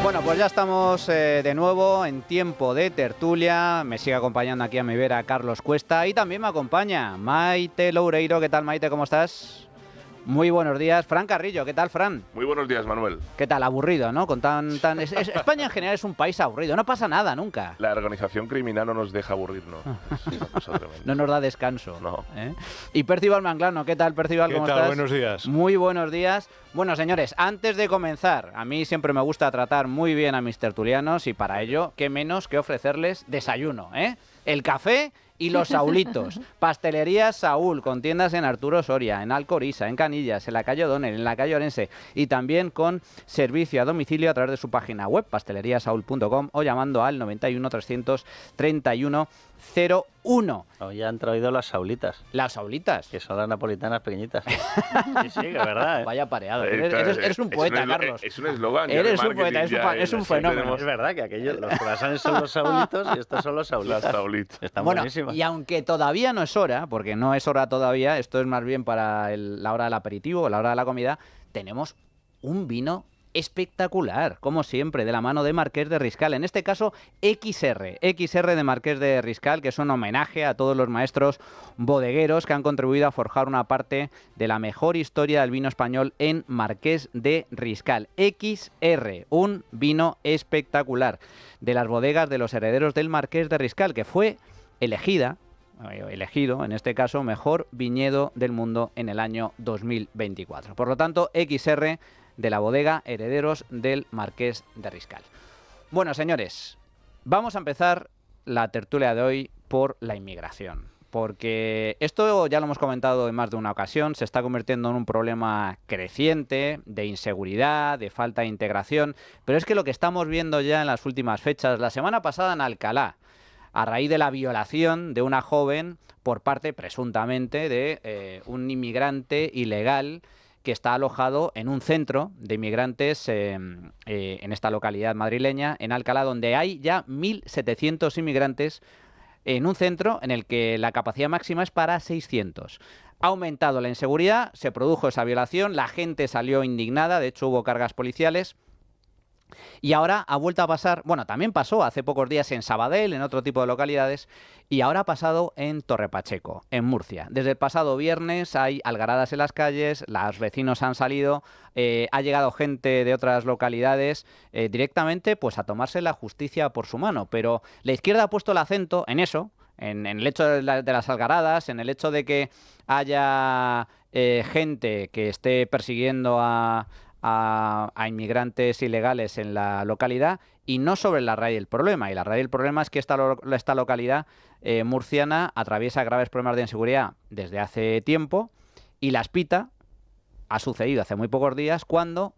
Bueno, pues ya estamos de nuevo en tiempo de tertulia. Me sigue acompañando aquí a mi vera Carlos Cuesta y también me acompaña Maite Loureiro. ¿Qué tal, Maite? ¿Cómo estás? Muy buenos días. Fran Carrillo. ¿Qué tal, Fran? Muy buenos días, Manuel. ¿Qué tal? Aburrido, ¿no? Con España en general es un país aburrido. No pasa nada nunca. La organización criminal no nos deja aburrirnos. Es una cosa tremenda. No nos da descanso. No. Y Percival Manglano. ¿Qué tal, Percival? ¿Cómo estás? Buenos días. Muy buenos días. Bueno, señores, antes de comenzar, a mí siempre me gusta tratar muy bien a mis tertulianos y para ello, qué menos que ofrecerles desayuno, ¿eh? El café y los Saulitos. Pastelería Saúl, con tiendas en Arturo Soria, en Alcoriza, en Canillas, en la calle O'Donnell, en la calle Orense y también con servicio a domicilio a través de su página web, pasteleriasaúl.com o llamando al 91 331 01. Hoy han traído las saulitas. Las Saulitas. Que son las napolitanas pequeñitas. Sí, sí, que verdad, ¿eh? Vaya pareado. Eres un poeta, Carlos. Es un eslogan. Eres un poeta, es un fenómeno. Es verdad que los croissants son los saulitos y estos son los saulitas. Las saulitas. Están Bueno, buenísimas. y aunque todavía no es hora, porque no es hora todavía, esto es más bien para la hora del aperitivo o la hora de la comida, tenemos un vino espectacular, como siempre, de la mano de Marqués de Riscal. En este caso, XR de Marqués de Riscal, que es un homenaje a todos los maestros bodegueros que han contribuido a forjar una parte de la mejor historia del vino español en Marqués de Riscal. XR, un vino espectacular de las bodegas de los herederos del Marqués de Riscal, que fue elegido, en este caso, mejor viñedo del mundo en el año 2024. Por lo tanto, XR de la bodega Herederos del Marqués de Riscal. Bueno, señores, vamos a empezar la tertulia de hoy por la inmigración, porque esto ya lo hemos comentado en más de una ocasión, se está convirtiendo en un problema creciente de inseguridad, de falta de integración, pero es que lo que estamos viendo ya en las últimas fechas, la semana pasada en Alcalá, a raíz de la violación de una joven por parte, presuntamente, de un inmigrante ilegal que está alojado en un centro de inmigrantes en esta localidad madrileña, en Alcalá, donde hay ya 1.700 inmigrantes en un centro en el que la capacidad máxima es para 600. Ha aumentado la inseguridad, se produjo esa violación, la gente salió indignada, de hecho hubo cargas policiales. Y ahora ha vuelto a pasar, bueno, también pasó hace pocos días en Sabadell, en otro tipo de localidades, y ahora ha pasado en Torrepacheco, en Murcia. Desde el pasado viernes hay algaradas en las calles, los vecinos han salido, ha llegado gente de otras localidades directamente pues a tomarse la justicia por su mano. Pero la izquierda ha puesto el acento en eso, en el hecho de las algaradas, en el hecho de que haya gente que esté persiguiendo a inmigrantes ilegales en la localidad y no sobre la raíz del problema. Y la raíz del problema es que esta localidad murciana atraviesa graves problemas de inseguridad desde hace tiempo y la espita ha sucedido hace muy pocos días cuando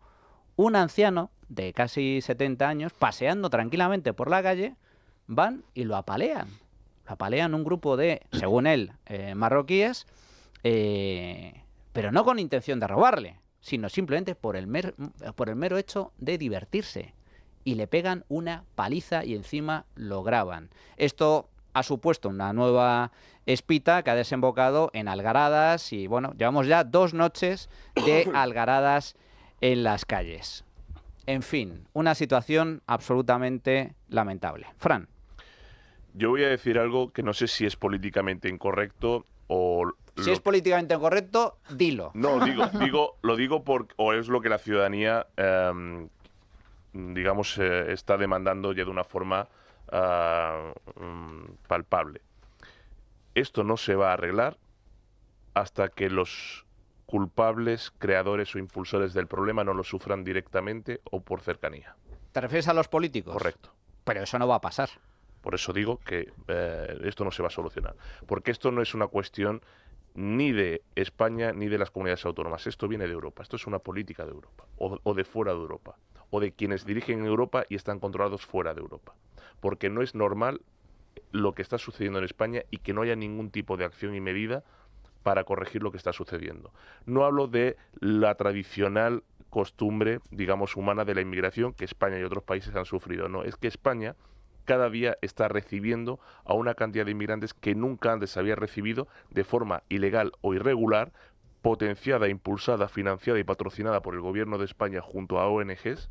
un anciano de casi 70 años, paseando tranquilamente por la calle, van y lo apalean. Lo apalean un grupo de, según él, marroquíes, pero no con intención de robarle, sino simplemente por el mero hecho de divertirse. Y le pegan una paliza y encima lo graban. Esto ha supuesto una nueva espita que ha desembocado en algaradas y, bueno, llevamos ya 2 noches de algaradas en las calles. En fin, una situación absolutamente lamentable. Fran. Yo voy a decir algo que no sé si es políticamente incorrecto o... Si es políticamente incorrecto, dilo. No, lo digo o es lo que la ciudadanía, está demandando ya de una forma palpable. Esto no se va a arreglar hasta que los culpables, creadores o impulsores del problema no lo sufran directamente o por cercanía. ¿Te refieres a los políticos? Correcto. Pero eso no va a pasar. Por eso digo que esto no se va a solucionar. Porque esto no es una cuestión ni de España ni de las comunidades autónomas. Esto viene de Europa. Esto es una política de Europa o de fuera de Europa o de quienes dirigen en Europa y están controlados fuera de Europa. Porque no es normal lo que está sucediendo en España y que no haya ningún tipo de acción y medida para corregir lo que está sucediendo. No hablo de la tradicional costumbre, digamos, humana de la inmigración que España y otros países han sufrido. No, es que España cada día está recibiendo a una cantidad de inmigrantes que nunca antes había recibido de forma ilegal o irregular, potenciada, impulsada, financiada y patrocinada por el gobierno de España junto a ONGs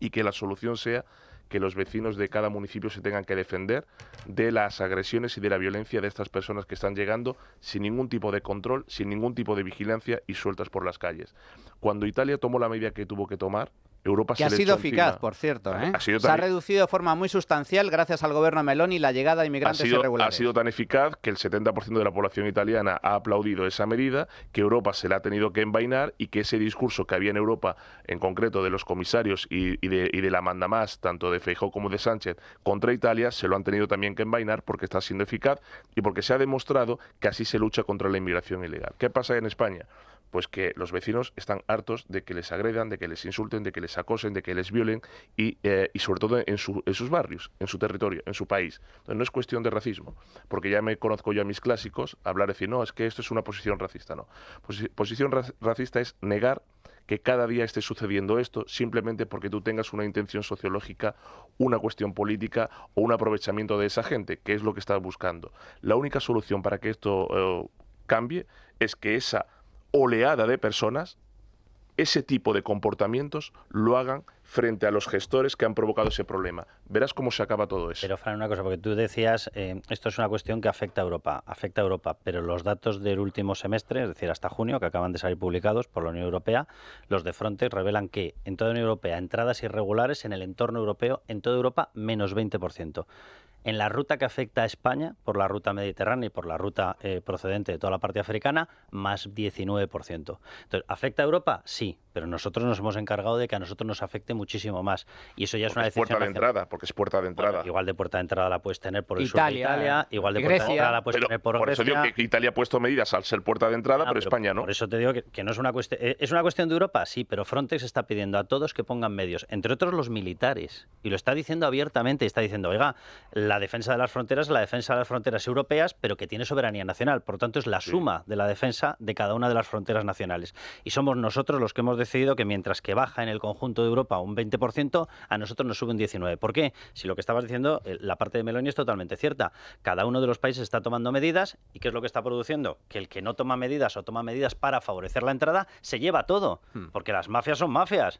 y que la solución sea que los vecinos de cada municipio se tengan que defender de las agresiones y de la violencia de estas personas que están llegando sin ningún tipo de control, sin ningún tipo de vigilancia y sueltas por las calles. Cuando Italia tomó la medida que tuvo que tomar, Europa que se ha le sido echó eficaz, encima. por cierto, ¿eh? Se ha reducido de forma muy sustancial gracias al gobierno Meloni la llegada de inmigrantes irregulares. Ha sido tan eficaz que el 70% de la población italiana ha aplaudido esa medida, que Europa se la ha tenido que envainar y que ese discurso que había en Europa, en concreto de los comisarios y de la mandamás, tanto de Feijóo como de Sánchez, contra Italia, se lo han tenido también que envainar porque está siendo eficaz y porque se ha demostrado que así se lucha contra la inmigración ilegal. ¿Qué pasa en España? Pues que los vecinos están hartos de que les agredan, de que les insulten, de que les acosen, de que les violen y sobre todo en sus barrios, en su territorio, en su país. Entonces, no es cuestión de racismo, porque ya me conozco yo a mis clásicos, hablar de decir, no, es que esto es una posición racista, no. Posición racista es negar que cada día esté sucediendo esto simplemente porque tú tengas una intención sociológica, una cuestión política o un aprovechamiento de esa gente, que es lo que estás buscando. La única solución para que esto cambie es que esa oleada de personas, ese tipo de comportamientos, lo hagan frente a los gestores que han provocado ese problema. Verás cómo se acaba todo eso. Pero, Fran, una cosa, porque tú decías, esto es una cuestión que afecta a Europa, pero los datos del último semestre, es decir, hasta junio, que acaban de salir publicados por la Unión Europea, los de Frontex revelan que en toda la Unión Europea, entradas irregulares en el entorno europeo, en toda Europa, menos 20%. En la ruta que afecta a España, por la ruta mediterránea y por la ruta procedente de toda la parte africana, más 19%. Entonces, ¿afecta a Europa? Sí, pero nosotros nos hemos encargado de que a nosotros nos afecte muchísimo más. Y eso ya es una decisión. Puerta de entrada, porque es puerta de entrada. Bueno, igual de puerta de entrada la puedes tener por el Italia, sur de Italia, igual de Grecia, puerta de entrada la puedes tener por eso Grecia. digo que Italia ha puesto medidas al ser puerta de entrada, pero España no. Por eso te digo que no es una cuestión. ¿Es una cuestión de Europa? Sí, pero Frontex está pidiendo a todos que pongan medios, entre otros los militares. Y lo está diciendo abiertamente, está diciendo, oiga, la defensa de las fronteras europeas, pero que tiene soberanía nacional. Por lo tanto, es la suma de la defensa de cada una de las fronteras nacionales. Y somos nosotros los que hemos decidido que mientras que baja en el conjunto de Europa un 20%, a nosotros nos sube un 19%. ¿Por qué? Si lo que estabas diciendo, la parte de Meloni es totalmente cierta. Cada uno de los países está tomando medidas, ¿y qué es lo que está produciendo? Que el que no toma medidas o toma medidas para favorecer la entrada, se lleva todo. Porque las mafias,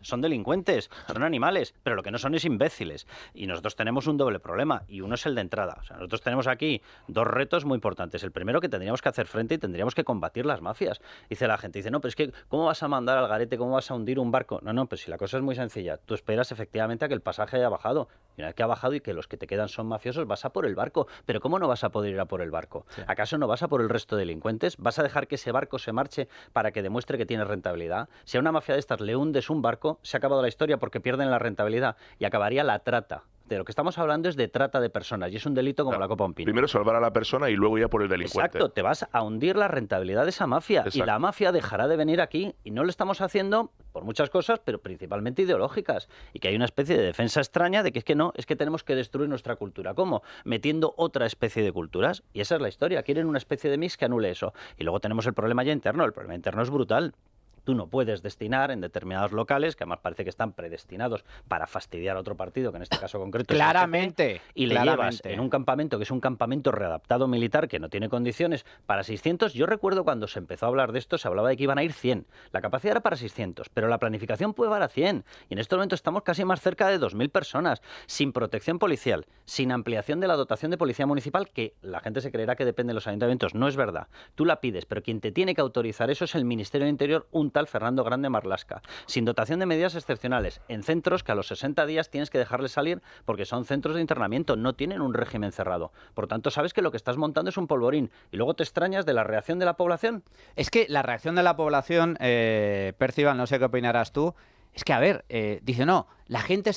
son delincuentes, son animales, pero lo que no son es imbéciles. Y nosotros tenemos un doble problema, y uno es el de entrada. O sea, nosotros tenemos aquí dos retos muy importantes. El primero, que tendríamos que hacer frente y tendríamos que combatir las mafias. Dice la gente, no, pero es que ¿cómo vas a mandar al garete? ¿Cómo vas a hundir un barco? No, pues si la cosa es muy sencilla. Tú esperas efectivamente a que el pasaje haya bajado. Y una vez que ha bajado y que los que te quedan son mafiosos, vas a por el barco. Pero ¿cómo no vas a poder ir a por el barco? Sí. ¿Acaso no vas a por el resto de delincuentes? ¿Vas a dejar que ese barco se marche para que demuestre que tiene rentabilidad? Si a una mafia de estas le hundes un barco, se ha acabado la historia porque pierden la rentabilidad y acabaría la trata. De lo que estamos hablando es de trata de personas y es un delito como la copa un pino. Primero salvar a la persona y luego ya por el delincuente. Exacto, te vas a hundir la rentabilidad de esa mafia. Exacto. Y la mafia dejará de venir aquí y no lo estamos haciendo por muchas cosas, pero principalmente ideológicas. Y que hay una especie de defensa extraña de que es que tenemos que destruir nuestra cultura. ¿Cómo? Metiendo otra especie de culturas. Y esa es la historia. Quieren una especie de mix que anule eso. Y luego tenemos el problema ya interno. El problema interno es brutal. Tú no puedes destinar en determinados locales, que además parece que están predestinados para fastidiar a otro partido, que en este caso concreto claramente, es el PP, y le llevas en un campamento que es un campamento readaptado militar que no tiene condiciones para 600. Yo recuerdo cuando se empezó a hablar de esto, se hablaba de que iban a ir 100. La capacidad era para 600, pero la planificación puede llevar a 100. Y en este momento estamos casi más cerca de 2.000 personas, sin protección policial, sin ampliación de la dotación de policía municipal, que la gente se creerá que depende de los ayuntamientos. No es verdad. Tú la pides, pero quien te tiene que autorizar eso es el Ministerio del Interior, un tal Fernando Grande Marlaska, sin dotación de medidas excepcionales, en centros que a los 60 días tienes que dejarles salir porque son centros de internamiento, no tienen un régimen cerrado. Por tanto, sabes que lo que estás montando es un polvorín y luego te extrañas de la reacción de la población. Es que la reacción de la población, Percival, no sé qué opinarás tú, es que, a ver, dice, no, la gente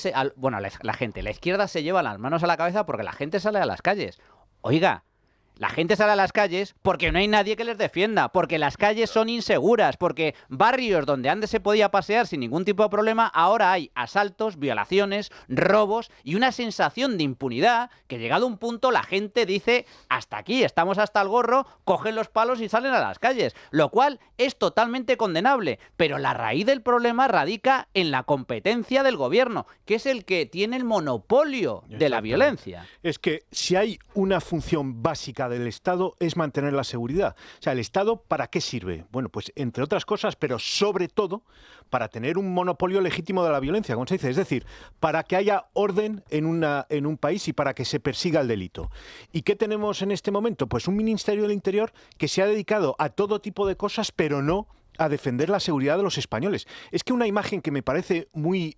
la izquierda se lleva las manos a la cabeza porque la gente sale a las calles. Oiga, la gente sale a las calles porque no hay nadie que les defienda, porque las calles son inseguras, porque barrios donde antes se podía pasear sin ningún tipo de problema, ahora hay asaltos, violaciones, robos y una sensación de impunidad que llegado a un punto la gente dice, hasta aquí, estamos hasta el gorro, cogen los palos y salen a las calles, lo cual es totalmente condenable, pero la raíz del problema radica en la competencia del gobierno, que es el que tiene el monopolio de la violencia. Es que si hay una función básica básica del Estado es mantener la seguridad. O sea, ¿el Estado para qué sirve? Bueno, pues entre otras cosas, pero sobre todo para tener un monopolio legítimo de la violencia, como se dice. Es decir, para que haya orden en un país y para que se persiga el delito. ¿Y qué tenemos en este momento? Pues un Ministerio del Interior que se ha dedicado a todo tipo de cosas, pero no a defender la seguridad de los españoles. Es que una imagen que me parece muy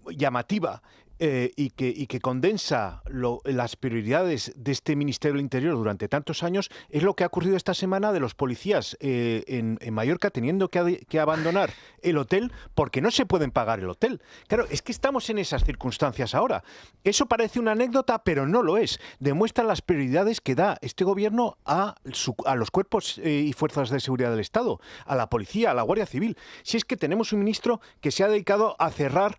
llamativa y que condensa las prioridades de este Ministerio del Interior durante tantos años es lo que ha ocurrido esta semana de los policías en Mallorca teniendo que abandonar el hotel porque no se pueden pagar el hotel. Claro, es que estamos en esas circunstancias ahora. Eso parece una anécdota, pero no lo es. Demuestra las prioridades que da este gobierno a los cuerpos y fuerzas de seguridad del Estado, a la policía, a la Guardia Civil. Si es que tenemos un ministro que se ha dedicado a cerrar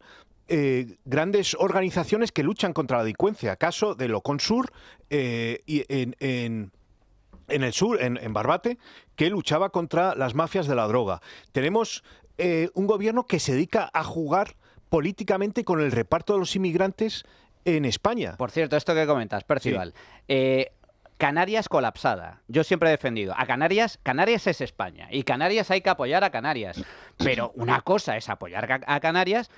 grandes organizaciones que luchan contra la delincuencia. Caso de Loconsur y en el sur, en Barbate, que luchaba contra las mafias de la droga. Tenemos un gobierno que se dedica a jugar políticamente con el reparto de los inmigrantes en España. Por cierto, esto que comentas, Percival. Sí. Canarias colapsada. Yo siempre he defendido a Canarias. Canarias es España y Canarias hay que apoyar a Canarias. Pero una cosa es apoyar a Canarias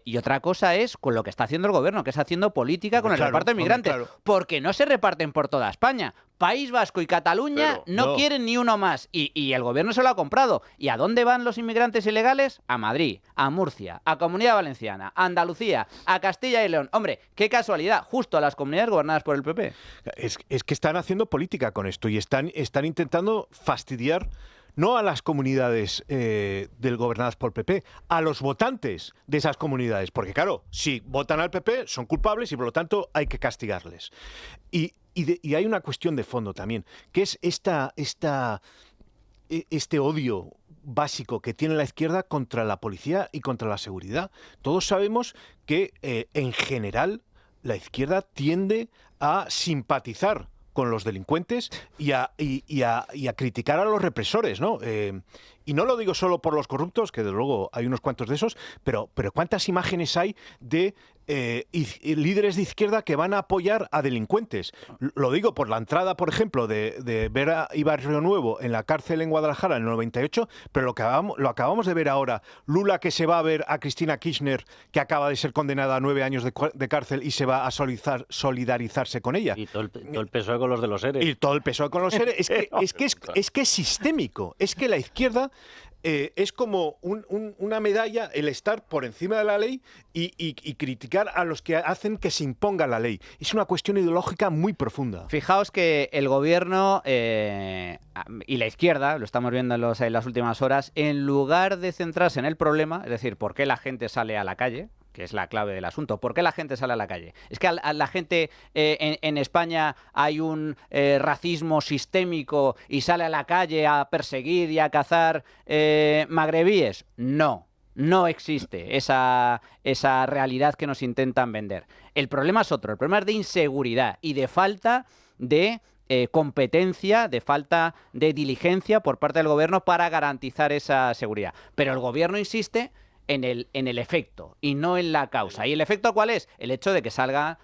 y otra cosa es con lo que está haciendo el gobierno, que es haciendo política con el reparto de migrantes. Porque no se reparten por toda España. País Vasco y Cataluña no quieren ni uno más. Y el gobierno se lo ha comprado. ¿Y a dónde van los inmigrantes ilegales? A Madrid, a Murcia, a Comunidad Valenciana, a Andalucía, a Castilla y León. Hombre, qué casualidad, justo a las comunidades gobernadas por el PP. Es que están haciendo política con esto y están intentando fastidiar no a las comunidades gobernadas por el PP, a los votantes de esas comunidades. Porque claro, si votan al PP son culpables y por lo tanto hay que castigarles. Y hay una cuestión de fondo también, que es este odio básico que tiene la izquierda contra la policía y contra la seguridad. Todos sabemos que en general la izquierda tiende a simpatizar con los delincuentes y a criticar a los represores, ¿no? Y no lo digo solo por los corruptos, que desde luego hay unos cuantos de esos, pero ¿cuántas imágenes hay de líderes de izquierda que van a apoyar a delincuentes? Lo digo por la entrada, por ejemplo, de Vera y Barrio Nuevo en la cárcel en Guadalajara en el 98, pero lo acabamos de ver ahora. Lula, que se va a ver a Cristina Kirchner, que acaba de ser condenada a 9 años de cárcel y se va a solidarizarse con ella. Y todo el PSOE con los de los ERE. Y todo el PSOE con los ERE. Es que es sistémico. Es que la izquierda es como una medalla el estar por encima de la ley y criticar a los que hacen que se imponga la ley. Es una cuestión ideológica muy profunda. Fijaos que el gobierno y la izquierda, lo estamos viendo en las últimas horas, en lugar de centrarse en el problema, es decir, por qué la gente sale a la calle, que es la clave del asunto. ¿Por qué la gente sale a la calle? Es que a la gente en España hay un racismo sistémico y sale a la calle a perseguir y a cazar magrebíes. No existe esa realidad que nos intentan vender. El problema es otro. El problema es de inseguridad y de falta de competencia, de falta de diligencia por parte del gobierno para garantizar esa seguridad. Pero el gobierno insiste en el efecto y no en la causa. ¿Y el efecto cuál es? El hecho de que salga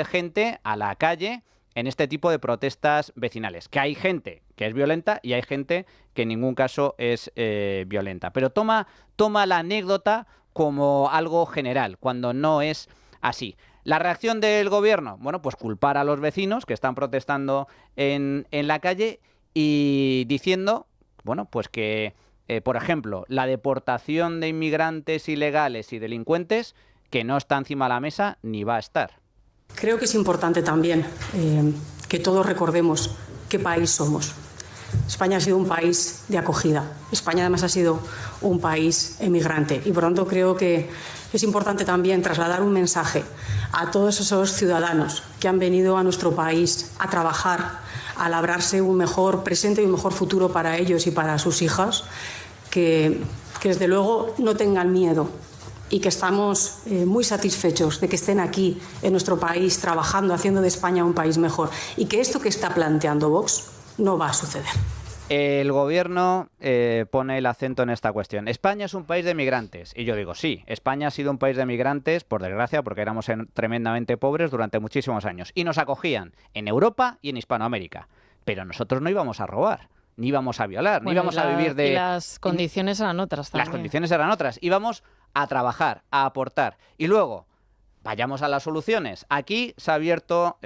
gente a la calle en este tipo de protestas vecinales. Que hay gente que es violenta y hay gente que en ningún caso es violenta. Pero toma la anécdota como algo general, cuando no es así. ¿La reacción del gobierno? Bueno, pues culpar a los vecinos que están protestando en la calle y diciendo, bueno, pues que por ejemplo, la deportación de inmigrantes ilegales y delincuentes, que no está encima de la mesa ni va a estar. Creo que es importante también que todos recordemos qué país somos. España ha sido un país de acogida. España además ha sido un país emigrante y por tanto creo que es importante también trasladar un mensaje a todos esos ciudadanos que han venido a nuestro país a trabajar, a labrarse un mejor presente y un mejor futuro para ellos y para sus hijas, que desde luego no tengan miedo y que estamos muy satisfechos de que estén aquí en nuestro país trabajando, haciendo de España un país mejor y que esto que está planteando Vox no va a suceder. El gobierno pone el acento en esta cuestión. España es un país de migrantes. Y yo digo, sí, España ha sido un país de migrantes, por desgracia, porque éramos tremendamente pobres durante muchísimos años. Y nos acogían en Europa y en Hispanoamérica. Pero nosotros no íbamos a robar, ni íbamos a violar, ni íbamos a vivir de... Y las condiciones eran otras también. Las condiciones eran otras. Íbamos a trabajar, a aportar. Y luego, vayamos a las soluciones. Aquí se ha abierto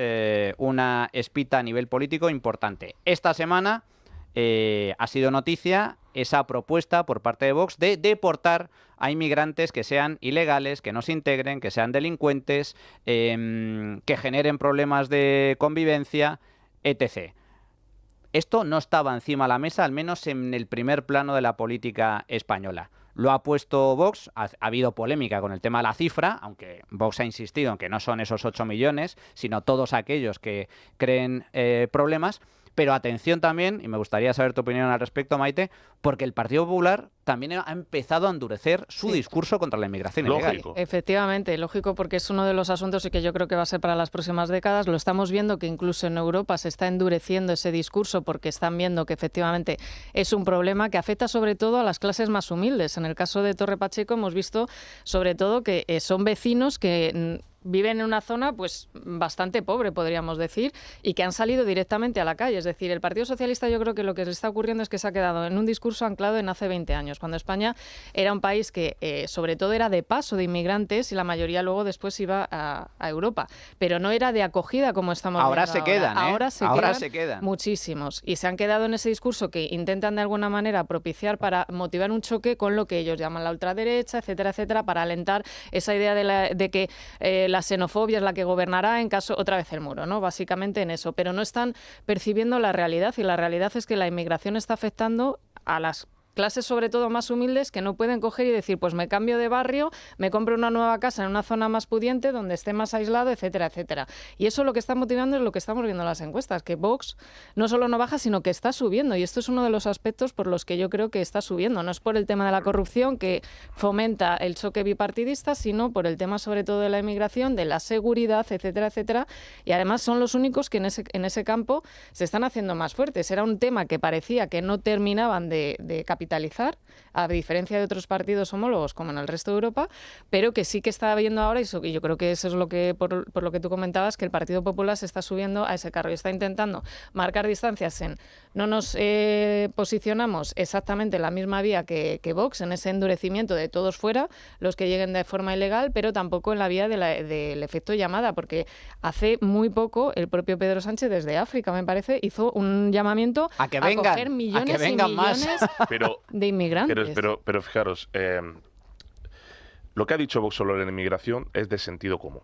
una espita a nivel político importante. Esta semana ha sido noticia esa propuesta por parte de Vox de deportar a inmigrantes que sean ilegales, que no se integren, que sean delincuentes, que generen problemas de convivencia, etc. Esto no estaba encima de la mesa, al menos en el primer plano de la política española. Lo ha puesto Vox, ha habido polémica con el tema de la cifra, aunque Vox ha insistido en que no son esos 8 millones, sino todos aquellos que creen problemas. Pero atención también, y me gustaría saber tu opinión al respecto, Maite, porque el Partido Popular también ha empezado a endurecer su discurso contra la inmigración ilegal. Efectivamente, lógico, porque es uno de los asuntos y que yo creo que va a ser para las próximas décadas. Lo estamos viendo que incluso en Europa se está endureciendo ese discurso porque están viendo que efectivamente es un problema que afecta sobre todo a las clases más humildes. En el caso de Torre Pacheco hemos visto sobre todo que son vecinos que viven en una zona pues bastante pobre, podríamos decir, y que han salido directamente a la calle. Es decir, el Partido Socialista, yo creo que lo que le está ocurriendo es que se ha quedado en un discurso anclado en hace 20 años, cuando España era un país que sobre todo era de paso de inmigrantes y la mayoría luego después iba a Europa, pero no era de acogida como estamos ahora viendo se quedan, Ahora se quedan muchísimos, y se han quedado en ese discurso que intentan de alguna manera propiciar para motivar un choque con lo que ellos llaman la ultraderecha, etcétera, etcétera, para alentar esa idea de que la xenofobia es la que gobernará en caso, otra vez el muro, ¿no? Básicamente en eso, pero no están percibiendo la realidad, y la realidad es que la inmigración está afectando a las clases sobre todo más humildes que no pueden coger y decir, pues me cambio de barrio, me compro una nueva casa en una zona más pudiente donde esté más aislado, etcétera, etcétera. Y eso lo que está motivando es lo que estamos viendo en las encuestas, que Vox no solo no baja, sino que está subiendo, y esto es uno de los aspectos por los que yo creo que está subiendo. No es por el tema de la corrupción que fomenta el choque bipartidista, sino por el tema sobre todo de la inmigración, de la seguridad, etcétera, etcétera. Y además son los únicos que en ese campo se están haciendo más fuertes. Era un tema que parecía que no terminaban de capitalizar, a diferencia de otros partidos homólogos como en el resto de Europa, pero que sí que está habiendo ahora, y yo creo que eso es lo que por lo que tú comentabas, que el Partido Popular se está subiendo a ese carro y está intentando marcar distancias en no nos posicionamos exactamente en la misma vía que Vox, en ese endurecimiento de todos fuera, los que lleguen de forma ilegal, pero tampoco en la vía del efecto llamada, porque hace muy poco el propio Pedro Sánchez desde África, me parece, hizo un llamamiento a coger millones y millones más. de inmigrantes. Pero fijaros, lo que ha dicho Vox sobre la inmigración es de sentido común.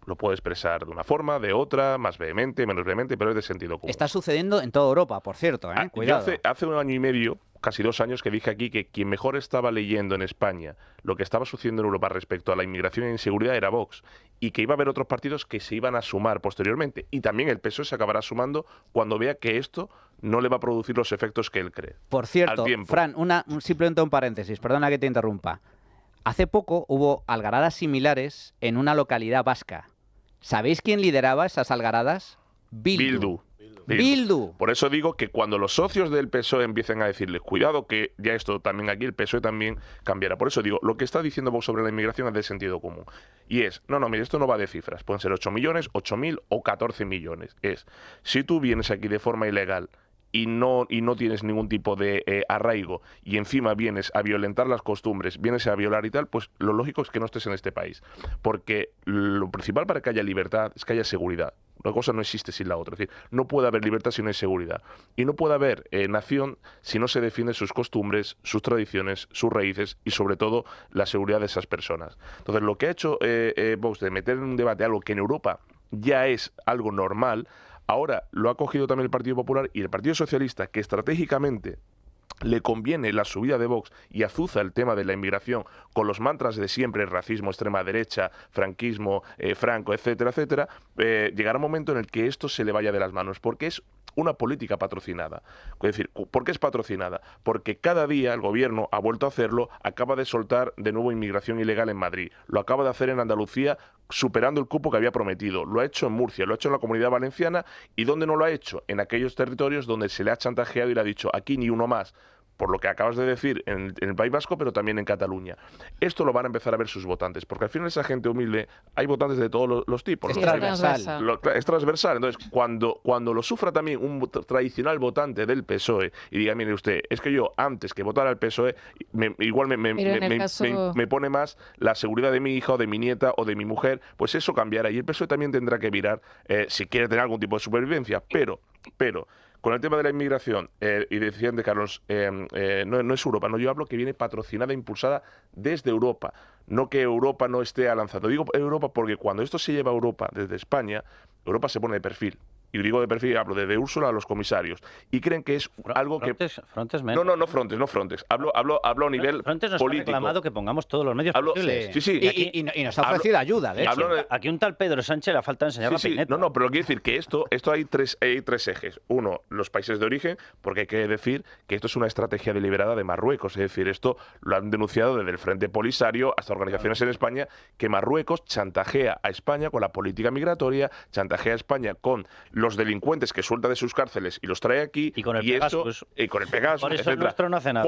Lo puede expresar de una forma, de otra, más vehemente, menos vehemente, pero es de sentido común. Está sucediendo en toda Europa, por cierto, cuidado. Yo hace un año y medio, casi 2 años, que dije aquí que quien mejor estaba leyendo en España lo que estaba sucediendo en Europa respecto a la inmigración e inseguridad era Vox, y que iba a haber otros partidos que se iban a sumar posteriormente, y también el PSOE se acabará sumando cuando vea que esto no le va a producir los efectos que él cree. Por cierto, Fran, simplemente un paréntesis, perdona que te interrumpa. Hace poco hubo algaradas similares en una localidad vasca. ¿Sabéis quién lideraba esas algaradas? Bildu. Por eso digo que cuando los socios del PSOE empiecen a decirles, cuidado que ya esto también aquí, el PSOE también cambiará. Por eso digo, lo que está diciendo Vox sobre la inmigración es de sentido común. Y es, mire, esto no va de cifras. Pueden ser 8 millones, 8.000 o 14 millones. Es, si tú vienes aquí de forma ilegal y no tienes ningún tipo de arraigo, y encima vienes a violentar las costumbres, vienes a violar y tal, pues lo lógico es que no estés en este país. Porque lo principal para que haya libertad es que haya seguridad. Una cosa no existe sin la otra. Es decir, no puede haber libertad si no hay seguridad. Y no puede haber nación si no se defienden sus costumbres, sus tradiciones, sus raíces y sobre todo la seguridad de esas personas. Entonces, lo que ha hecho Vox de meter en un debate algo que en Europa ya es algo normal, ahora lo ha cogido también el Partido Popular y el Partido Socialista, que estratégicamente le conviene la subida de Vox y azuza el tema de la inmigración con los mantras de siempre, racismo, extrema derecha, franquismo, Franco, etcétera, etcétera, llegará un momento en el que esto se le vaya de las manos, porque es una política patrocinada. Es decir, ¿por qué es patrocinada? Porque cada día el gobierno ha vuelto a hacerlo, acaba de soltar de nuevo inmigración ilegal en Madrid, lo acaba de hacer en Andalucía superando el cupo que había prometido, lo ha hecho en Murcia, lo ha hecho en la Comunidad Valenciana, y ¿dónde no lo ha hecho? En aquellos territorios donde se le ha chantajeado y le ha dicho, aquí ni uno más, por lo que acabas de decir en el País Vasco, pero también en Cataluña. Esto lo van a empezar a ver sus votantes, porque al final esa gente humilde, hay votantes de todos los tipos. Es ¿no? transversal. Es transversal. Entonces, cuando lo sufra también un tradicional votante del PSOE y diga, mire usted, es que yo antes que votar al PSOE, igual me pone más la seguridad de mi hija o de mi nieta o de mi mujer, pues eso cambiará. Y el PSOE también tendrá que virar si quiere tener algún tipo de supervivencia. Pero con el tema de la inmigración, y decían de Carlos, no es Europa, no, yo hablo que viene patrocinada, impulsada desde Europa, no que Europa no esté lanzando. Digo Europa porque cuando esto se lleva a Europa desde España, Europa se pone de perfil. Y digo de perfil, hablo de Úrsula a los comisarios. Y creen que es algo Frontex menos. No Frontex. Hablo a nivel Frontex nos político. ha reclamado que pongamos todos los medios posibles. Sí. Y nos ha ofrecido ayuda, de hecho. Aquí un tal Pedro Sánchez le ha faltado enseñar la peineta. No, pero quiero decir que esto hay tres ejes. Uno, los países de origen, porque hay que decir que esto es una estrategia deliberada de Marruecos. Es decir, esto lo han denunciado desde el Frente Polisario hasta organizaciones en España, que Marruecos chantajea a España con la política migratoria, chantajea a España con los delincuentes que suelta de sus cárceles y los trae aquí, y con el Pegasus, por eso el nuestro no hace nada.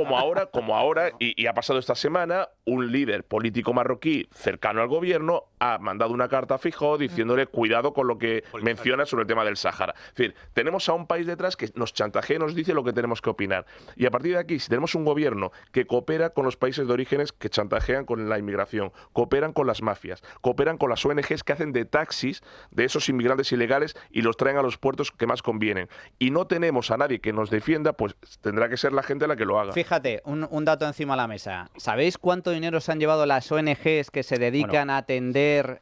Como ahora, y ha pasado esta semana, un líder político marroquí cercano al gobierno ha mandado una carta a Feijóo diciéndole cuidado con lo que menciona sobre el tema del Sáhara. Es decir, tenemos a un país detrás que nos chantajea y nos dice lo que tenemos que opinar. Y a partir de aquí, si tenemos un gobierno que coopera con los países de orígenes que chantajean con la inmigración, cooperan con las mafias, cooperan con las ONGs que hacen de taxis de esos inmigrantes ilegales y los traen a los puertos que más convienen, y no tenemos a nadie que nos defienda, pues tendrá que ser la gente la que lo haga. Fíjate, un dato encima de la mesa. ¿Sabéis cuánto dinero se han llevado las ONGs que se dedican a atender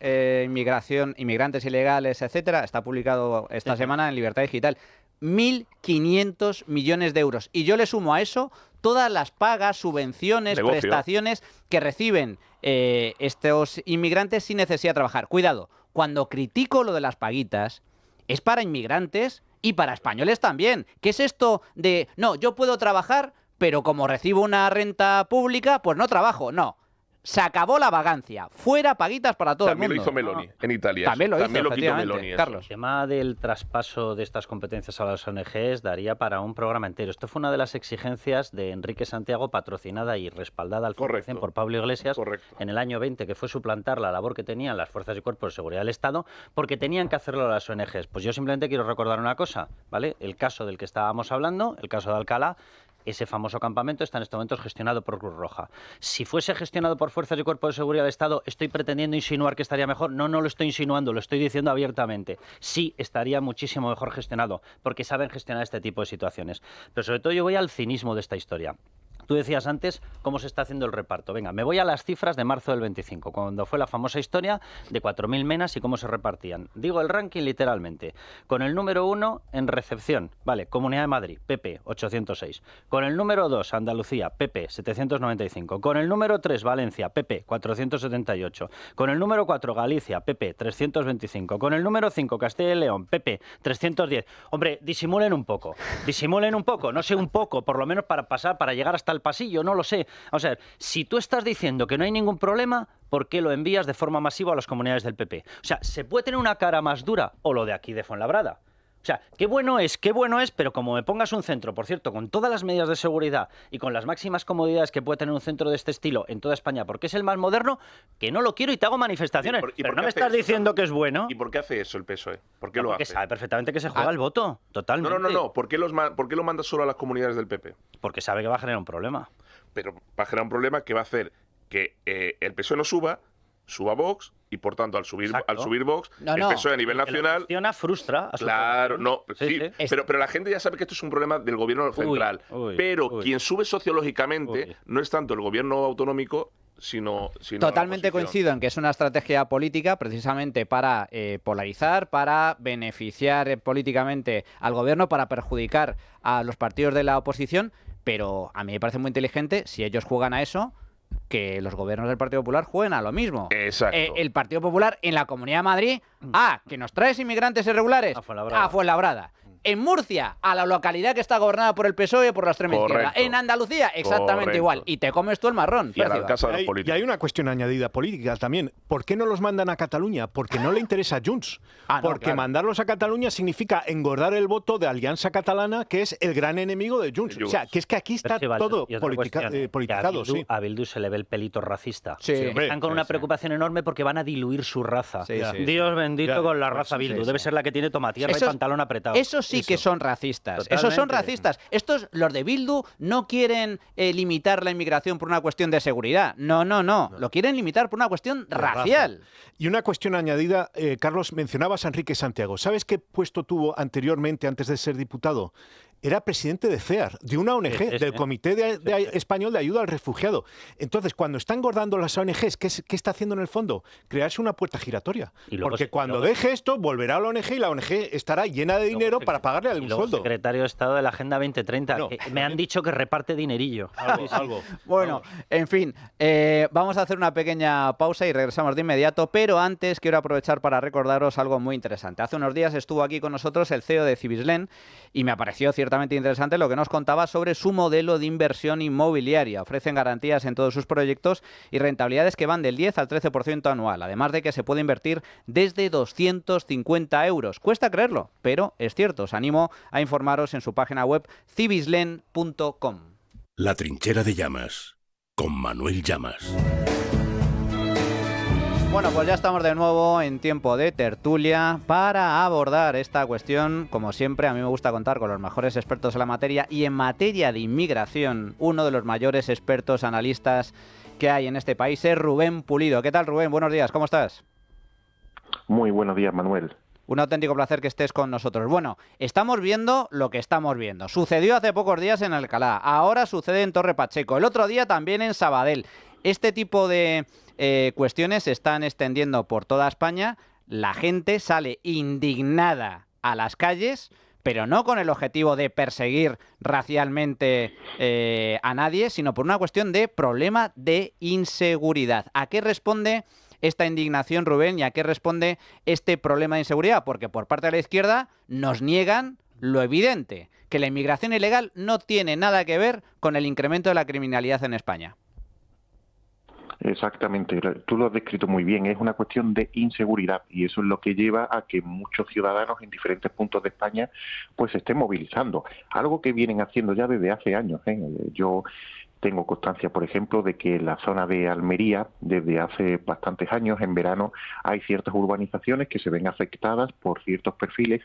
inmigrantes ilegales, etcétera? Está publicado esta semana en Libertad Digital. 1.500 millones de euros. Y yo le sumo a eso todas las pagas, subvenciones, prestaciones que reciben estos inmigrantes sin necesidad de trabajar. Cuidado, cuando critico lo de las paguitas, es para inmigrantes y para españoles también. ¿Qué es esto de, no, yo puedo trabajar, pero como recibo una renta pública, pues no trabajo? No. Se acabó la vagancia. Fuera paguitas para todo el mundo. También lo hizo Meloni en Italia. También lo quitó Meloni. Carlos. El tema del traspaso de estas competencias a las ONGs daría para un programa entero. Esto fue una de las exigencias de Enrique Santiago, patrocinada y respaldada al 100% por Pablo Iglesias en el año 20, que fue suplantar la labor que tenían las fuerzas y cuerpos de seguridad del Estado, porque tenían que hacerlo las ONGs. Pues yo simplemente quiero recordar una cosa, ¿vale? El caso del que estábamos hablando, el caso de Alcalá, ese famoso campamento está en estos momentos gestionado por Cruz Roja. Si fuese gestionado por fuerzas y cuerpos de seguridad del Estado, ¿estoy pretendiendo insinuar que estaría mejor? No lo estoy insinuando, lo estoy diciendo abiertamente. Sí, estaría muchísimo mejor gestionado, porque saben gestionar este tipo de situaciones. Pero sobre todo yo voy al cinismo de esta historia. Tú decías antes cómo se está haciendo el reparto. Venga, me voy a las cifras de marzo del 25, cuando fue la famosa historia de 4.000 menas y cómo se repartían. Digo el ranking literalmente. Con el número 1 en recepción, vale, Comunidad de Madrid, PP, 806. Con el número 2, Andalucía, PP, 795. Con el número 3, Valencia, PP, 478. Con el número 4, Galicia, PP, 325. Con el número 5, Castilla y León, PP, 310. Hombre, disimulen un poco, no sé, un poco, por lo menos para pasar, para llegar hasta el pasillo, no lo sé. O sea, si tú estás diciendo que no hay ningún problema, ¿por qué lo envías de forma masiva a las comunidades del PP? O sea, ¿se puede tener una cara más dura? O lo de aquí de Fuenlabrada. O sea, qué bueno es, pero como me pongas un centro, por cierto, con todas las medidas de seguridad y con las máximas comodidades que puede tener un centro de este estilo en toda España, porque es el más moderno, que no lo quiero y te hago manifestaciones. Pero no me estás diciendo que es bueno. ¿Y por qué hace eso el PSOE? ¿Por qué lo hace? Porque sabe perfectamente que se juega el voto, totalmente. No. ¿Por qué lo manda solo a las comunidades del PP? Porque sabe que va a generar un problema. Pero va a generar un problema que va a hacer que el PSOE no suba Vox, y por tanto al subir Vox, el PSOE a nivel nacional frustra a su claro, no, sí. Pero la gente ya sabe que esto es un problema del gobierno central. Quien sube sociológicamente no es tanto el gobierno autonómico, sino totalmente coincido en que es una estrategia política precisamente para polarizar, para beneficiar políticamente al gobierno, para perjudicar a los partidos de la oposición, pero a mí me parece muy inteligente si ellos juegan a eso, que los gobiernos del Partido Popular jueguen a lo mismo. Exacto. El Partido Popular en la Comunidad de Madrid, que nos traes inmigrantes irregulares a Fuenlabrada. En Murcia, a la localidad que está gobernada por el PSOE, por la extrema izquierda. Correcto. En Andalucía, exactamente Correcto. igual. Y te comes tú el marrón. Y a la Pérciba. casa de los Y políticos. hay una cuestión añadida política también. ¿Por qué no los mandan a Cataluña? Porque no le interesa a Junts. Ah, no, Porque claro. mandarlos a Cataluña significa engordar el voto de Alianza Catalana, que es el gran enemigo de Junts. O sea, que es que aquí está Percival, todo y otra cuestión, que politicado, sí. a Bildu se le ve el pelito racista. Sí, hombre. Están con una Sí, sí. preocupación enorme porque van a diluir su raza. Sí, sí, Dios bendito Ya, con la pues raza sí, Bildu. sí, Debe sí. ser la que tiene tomatierra y Esos- pantalón apretado. Eso sí que son racistas. Esos son Totalmente. racistas. Estos, los de Bildu, no quieren limitar la inmigración por una cuestión de seguridad. No. Lo quieren limitar por una cuestión racial. Y una cuestión añadida, Carlos, mencionabas a Enrique Santiago. ¿Sabes qué puesto tuvo anteriormente, antes de ser diputado? Era presidente de CEAR, de una ONG, Sí, sí, del sí. Comité Español de Ayuda al Refugiado. Entonces, cuando están engordando las ONGs, ¿qué está haciendo en el fondo? Crearse una puerta giratoria. Y luego Porque se- cuando luego- deje esto, volverá a la ONG y la ONG estará llena de dinero para pagarle Y algún luego sueldo. secretario de Estado de la Agenda 2030. No, que me han dicho que reparte dinerillo. Algo. Bueno, en fin, vamos a hacer una pequeña pausa y regresamos de inmediato, pero antes quiero aprovechar para recordaros algo muy interesante. Hace unos días estuvo aquí con nosotros el CEO de Cibislen y me pareció ciertamente interesante lo que nos contaba sobre su modelo de inversión inmobiliaria. Ofrecen garantías en todos sus proyectos y rentabilidades que van del 10 al 13% anual, además de que se puede invertir desde 250 euros. Cuesta creerlo, pero es cierto. Os animo a informaros en su página web cibislen.com. La trinchera de Llamas, con Manuel Llamas. Bueno, pues ya estamos de nuevo en tiempo de tertulia para abordar esta cuestión. Como siempre, a mí me gusta contar con los mejores expertos en la materia y en materia de inmigración, uno de los mayores expertos analistas que hay en este país es Rubén Pulido. ¿Qué tal, Rubén? Buenos días, ¿cómo estás? Muy buenos días, Manuel. Un auténtico placer que estés con nosotros. Bueno, estamos viendo lo que estamos viendo. Sucedió hace pocos días en Alcalá, ahora sucede en Torre Pacheco, el otro día también en Sabadell. Este tipo de cuestiones se están extendiendo por toda España. La gente sale indignada a las calles, pero no con el objetivo de perseguir racialmente a nadie, sino por una cuestión de problema de inseguridad. ¿A qué responde esta indignación, Rubén, y a qué responde este problema de inseguridad? Porque por parte de la izquierda nos niegan lo evidente, que la inmigración ilegal no tiene nada que ver con el incremento de la criminalidad en España. Exactamente, tú lo has descrito muy bien, es una cuestión de inseguridad y eso es lo que lleva a que muchos ciudadanos en diferentes puntos de España pues se estén movilizando, algo que vienen haciendo ya desde hace años. Yo tengo constancia, por ejemplo, de que en la zona de Almería, desde hace bastantes años, en verano, hay ciertas urbanizaciones que se ven afectadas por ciertos perfiles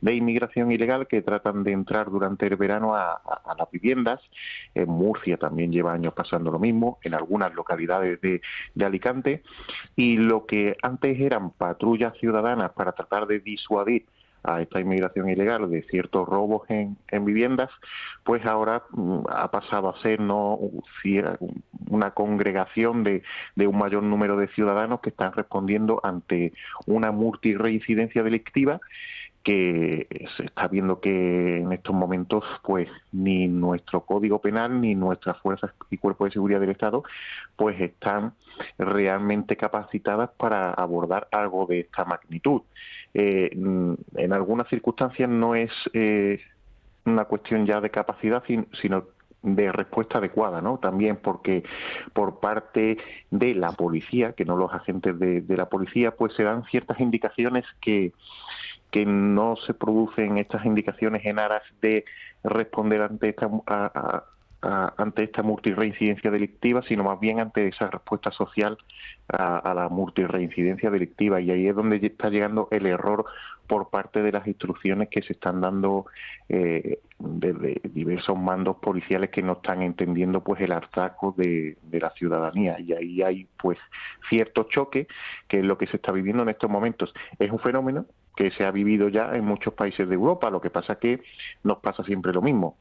de inmigración ilegal que tratan de entrar durante el verano a las viviendas. En Murcia también lleva años pasando lo mismo, en algunas localidades de Alicante. Y lo que antes eran patrullas ciudadanas para tratar de disuadir a esta inmigración ilegal de ciertos robos en viviendas, pues ahora ha pasado a ser una congregación de un mayor número de ciudadanos que están respondiendo ante una multirreincidencia delictiva que se está viendo que en estos momentos pues ni nuestro Código Penal ni nuestras fuerzas y cuerpos de seguridad del Estado pues están realmente capacitadas para abordar algo de esta magnitud. En algunas circunstancias no es una cuestión ya de capacidad, sino de respuesta adecuada, ¿no? También porque por parte de la policía, que no los agentes de la policía, pues se dan ciertas indicaciones que no se producen estas indicaciones en aras de responder ante esta multirreincidencia delictiva, sino más bien ante esa respuesta social a la multirreincidencia delictiva. Y ahí es donde está llegando el error por parte de las instrucciones que se están dando desde diversos mandos policiales que no están entendiendo pues el hartazgo de la ciudadanía. Y ahí hay pues cierto choque, que es lo que se está viviendo en estos momentos. Es un fenómeno que se ha vivido ya en muchos países de Europa, lo que pasa que nos pasa siempre lo mismo.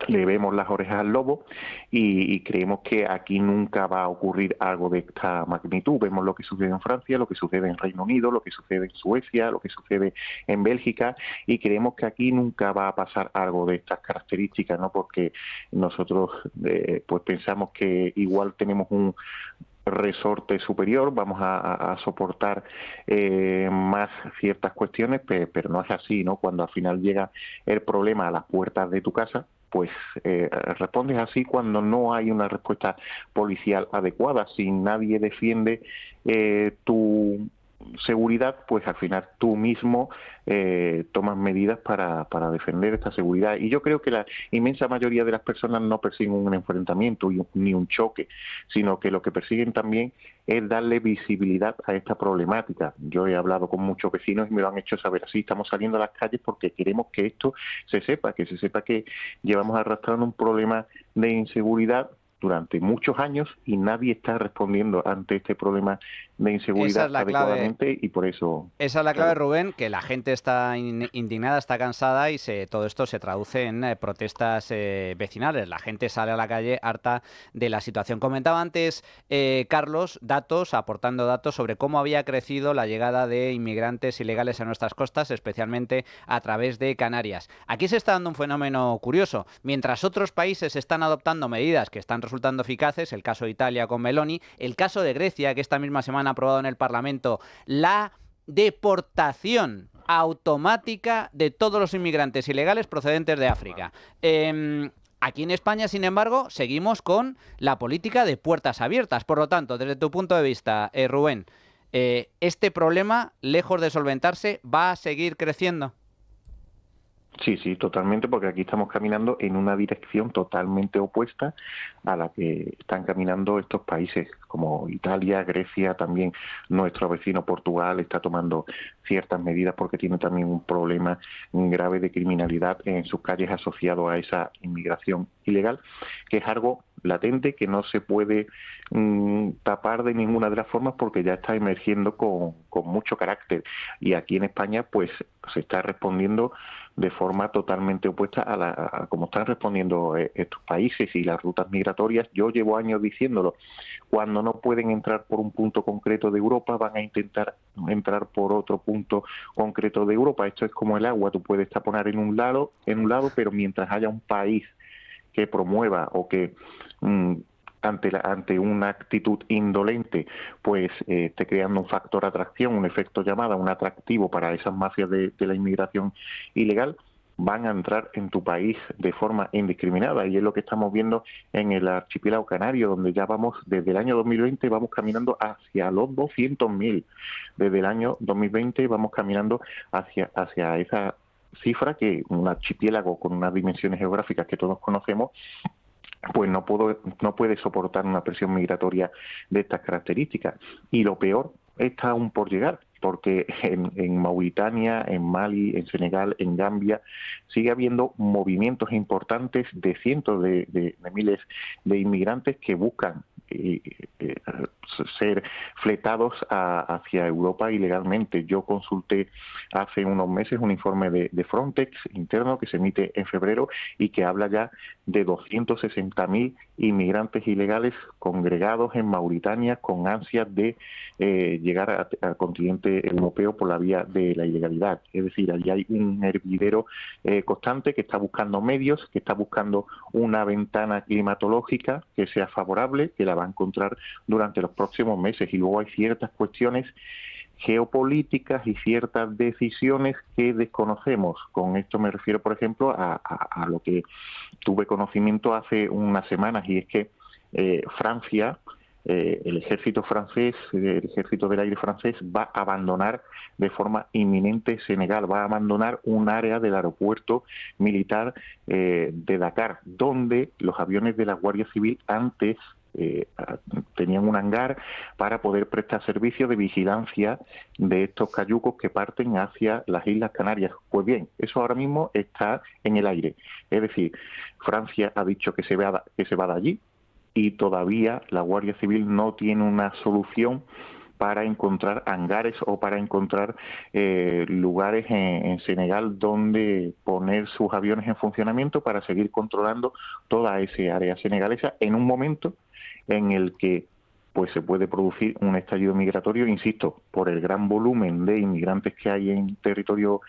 Le vemos las orejas al lobo y creemos que aquí nunca va a ocurrir algo de esta magnitud. Vemos lo que sucede en Francia, lo que sucede en Reino Unido, lo que sucede en Suecia, lo que sucede en Bélgica, y creemos que aquí nunca va a pasar algo de estas características, ¿no? Porque nosotros pues pensamos que igual tenemos resorte superior, vamos a soportar más ciertas cuestiones, pero no es así, ¿no? Cuando al final llega el problema a las puertas de tu casa, pues respondes así cuando no hay una respuesta policial adecuada. Si nadie defiende tu seguridad, pues al final tú mismo tomas medidas para defender esta seguridad. Y yo creo que la inmensa mayoría de las personas no persiguen un enfrentamiento ni un choque, sino que lo que persiguen también es darle visibilidad a esta problemática. Yo he hablado con muchos vecinos y me lo han hecho saber así. Estamos saliendo a las calles porque queremos que esto se sepa que llevamos arrastrando un problema de inseguridad durante muchos años y nadie está respondiendo ante este problema de inseguridad adecuadamente, y por eso... Esa es la clave, Rubén, que la gente está indignada, está cansada y todo esto se traduce en protestas vecinales. La gente sale a la calle harta de la situación. Comentaba antes, Carlos, aportando datos sobre cómo había crecido la llegada de inmigrantes ilegales a nuestras costas, especialmente a través de Canarias. Aquí se está dando un fenómeno curioso. Mientras otros países están adoptando medidas que están resultando eficaces, el caso de Italia con Meloni, el caso de Grecia, que esta misma semana ha aprobado en el Parlamento la deportación automática de todos los inmigrantes ilegales procedentes de África. Aquí en España, sin embargo, seguimos con la política de puertas abiertas. Por lo tanto, desde tu punto de vista, Rubén, ¿este problema, lejos de solventarse, va a seguir creciendo? Sí, totalmente, porque aquí estamos caminando en una dirección totalmente opuesta a la que están caminando estos países como Italia, Grecia, también nuestro vecino Portugal está tomando ciertas medidas porque tiene también un problema grave de criminalidad en sus calles asociado a esa inmigración ilegal, que es algo latente que no se puede tapar de ninguna de las formas porque ya está emergiendo con mucho carácter. Y aquí en España pues se está respondiendo de forma totalmente opuesta a cómo están respondiendo estos países y las rutas migratorias. Yo llevo años diciéndolo, cuando no pueden entrar por un punto concreto de Europa, van a intentar entrar por otro punto concreto de Europa. Esto es como el agua, tú puedes taponar en un lado, pero mientras haya un país que promueva o que ante una actitud indolente, pues esté creando un factor atracción, un efecto llamada, un atractivo para esas mafias de la inmigración ilegal, van a entrar en tu país de forma indiscriminada. Y es lo que estamos viendo en el archipiélago canario, donde ya vamos, desde el año 2020, vamos caminando hacia los 200.000. Desde el año 2020 vamos caminando hacia esa cifra que un archipiélago con unas dimensiones geográficas que todos conocemos pues no puede soportar una presión migratoria de estas características. Y lo peor está aún por llegar, porque en Mauritania, en Mali, en Senegal, en Gambia, sigue habiendo movimientos importantes de cientos de miles de inmigrantes que buscan ser fletados hacia Europa ilegalmente. Yo consulté hace unos meses un informe de Frontex interno que se emite en febrero y que habla ya de 260.000 inmigrantes ilegales congregados en Mauritania con ansias de llegar al continente europeo por la vía de la ilegalidad. Es decir, allí hay un hervidero constante que está buscando medios, que está buscando una ventana climatológica que sea favorable, que la va a encontrar durante los próximos meses. Y luego hay ciertas cuestiones geopolíticas y ciertas decisiones que desconocemos. Con esto me refiero, por ejemplo, a lo que tuve conocimiento hace unas semanas, y es que Francia, el ejército francés, el ejército del aire francés, va a abandonar de forma inminente Senegal, va a abandonar un área del aeropuerto militar de Dakar, donde los aviones de la Guardia Civil antes tenían un hangar para poder prestar servicio de vigilancia de estos cayucos que parten hacia las Islas Canarias. Pues bien, eso ahora mismo está en el aire. Es decir, Francia ha dicho que se va de allí y todavía la Guardia Civil no tiene una solución para encontrar hangares o para encontrar lugares en Senegal donde poner sus aviones en funcionamiento para seguir controlando toda esa área senegalesa en un momento en el que pues se puede producir un estallido migratorio, insisto, por el gran volumen de inmigrantes que hay en territorio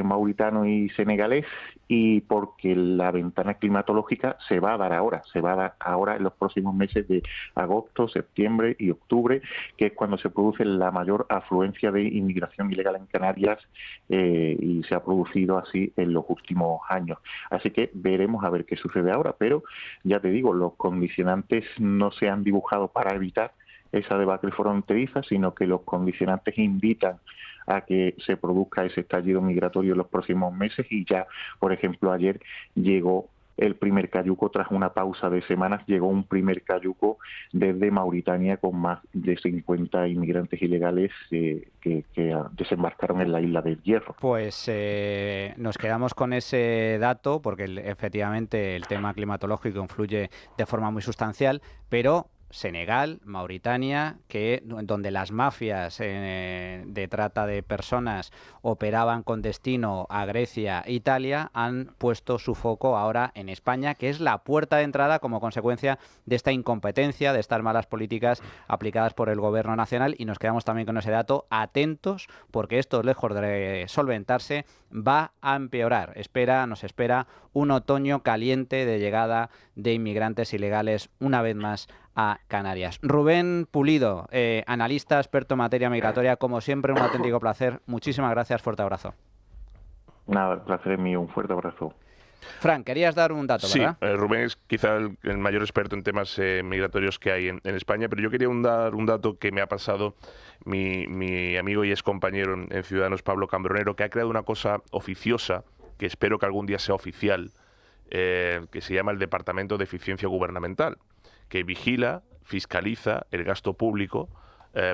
mauritano y senegalés, y porque la ventana climatológica se va a dar ahora en los próximos meses de agosto, septiembre y octubre, que es cuando se produce la mayor afluencia de inmigración ilegal en Canarias, y se ha producido así en los últimos años. Así que veremos a ver qué sucede ahora, pero ya te digo, los condicionantes no se han dibujado para evitar esa debacle fronteriza, sino que los condicionantes invitan a que se produzca ese estallido migratorio en los próximos meses, y ya, por ejemplo, ayer llegó el primer cayuco, tras una pausa de semanas, llegó un primer cayuco desde Mauritania con más de 50 inmigrantes ilegales que desembarcaron en la isla del Hierro. Pues nos quedamos con ese dato porque efectivamente el tema climatológico influye de forma muy sustancial, pero Senegal, Mauritania, donde las mafias de trata de personas operaban con destino a Grecia e Italia, han puesto su foco ahora en España, que es la puerta de entrada como consecuencia de esta incompetencia, de estas malas políticas aplicadas por el Gobierno nacional, y nos quedamos también con ese dato, atentos, porque esto, lejos de solventarse, va a empeorar. Nos espera un otoño caliente de llegada de inmigrantes ilegales una vez más a Canarias. Rubén Pulido, analista, experto en materia migratoria, como siempre, un auténtico placer. Muchísimas gracias, fuerte abrazo. Nada, el placer es mío, un fuerte abrazo. Fran, querías dar un dato, ¿verdad? Sí, Rubén es quizá el mayor experto en temas migratorios que hay en España, pero yo quería dar un dato que me ha pasado mi amigo y ex compañero en Ciudadanos, Pablo Cambronero, que ha creado una cosa oficiosa, que espero que algún día sea oficial, que se llama el Departamento de Eficiencia Gubernamental, que vigila, fiscaliza el gasto público,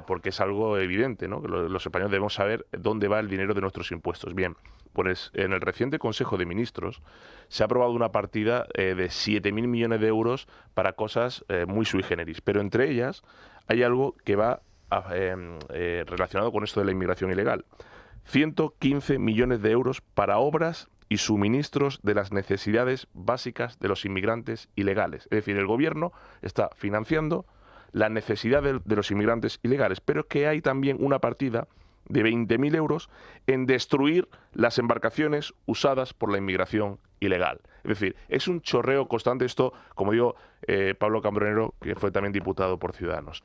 porque es algo evidente, ¿no? Que los españoles debemos saber dónde va el dinero de nuestros impuestos. Bien, pues en el reciente Consejo de Ministros se ha aprobado una partida de 7.000 millones de euros para cosas muy sui generis, pero entre ellas hay algo que va relacionado con esto de la inmigración ilegal. 115 millones de euros para obras y suministros de las necesidades básicas de los inmigrantes ilegales. Es decir, el gobierno está financiando la necesidad de los inmigrantes ilegales, pero es que hay también una partida de 20.000 euros en destruir las embarcaciones usadas por la inmigración ilegal. Es decir, es un chorreo constante esto, como digo, Pablo Cambronero, que fue también diputado por Ciudadanos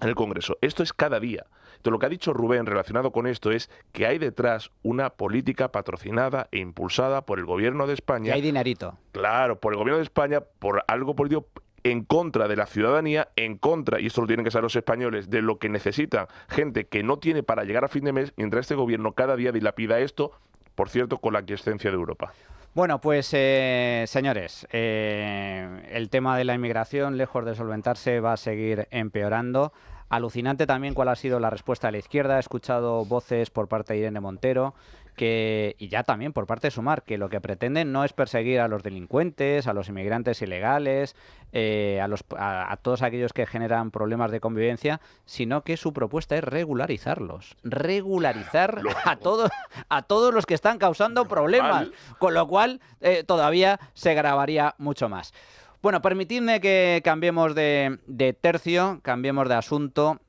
en el Congreso. Esto es cada día. Entonces, lo que ha dicho Rubén relacionado con esto es que hay detrás una política patrocinada e impulsada por el Gobierno de España. Y hay dinerito. Claro, por el Gobierno de España, por algo político en contra de la ciudadanía, en contra, y esto lo tienen que saber los españoles, de lo que necesita gente que no tiene para llegar a fin de mes, mientras este Gobierno cada día dilapida esto, por cierto, con la aquiescencia de Europa. Bueno, pues señores, el tema de la inmigración, lejos de solventarse, va a seguir empeorando. Alucinante también cuál ha sido la respuesta de la izquierda. He escuchado voces por parte de Irene Montero y ya también por parte de Sumar, que lo que pretenden no es perseguir a los delincuentes, a los inmigrantes ilegales, a todos aquellos que generan problemas de convivencia, sino que su propuesta es regularizarlos. Regularizar a todos los que están causando problemas, con lo cual todavía se agravaría mucho más. Bueno, permitidme que cambiemos de tercio, cambiemos de asunto,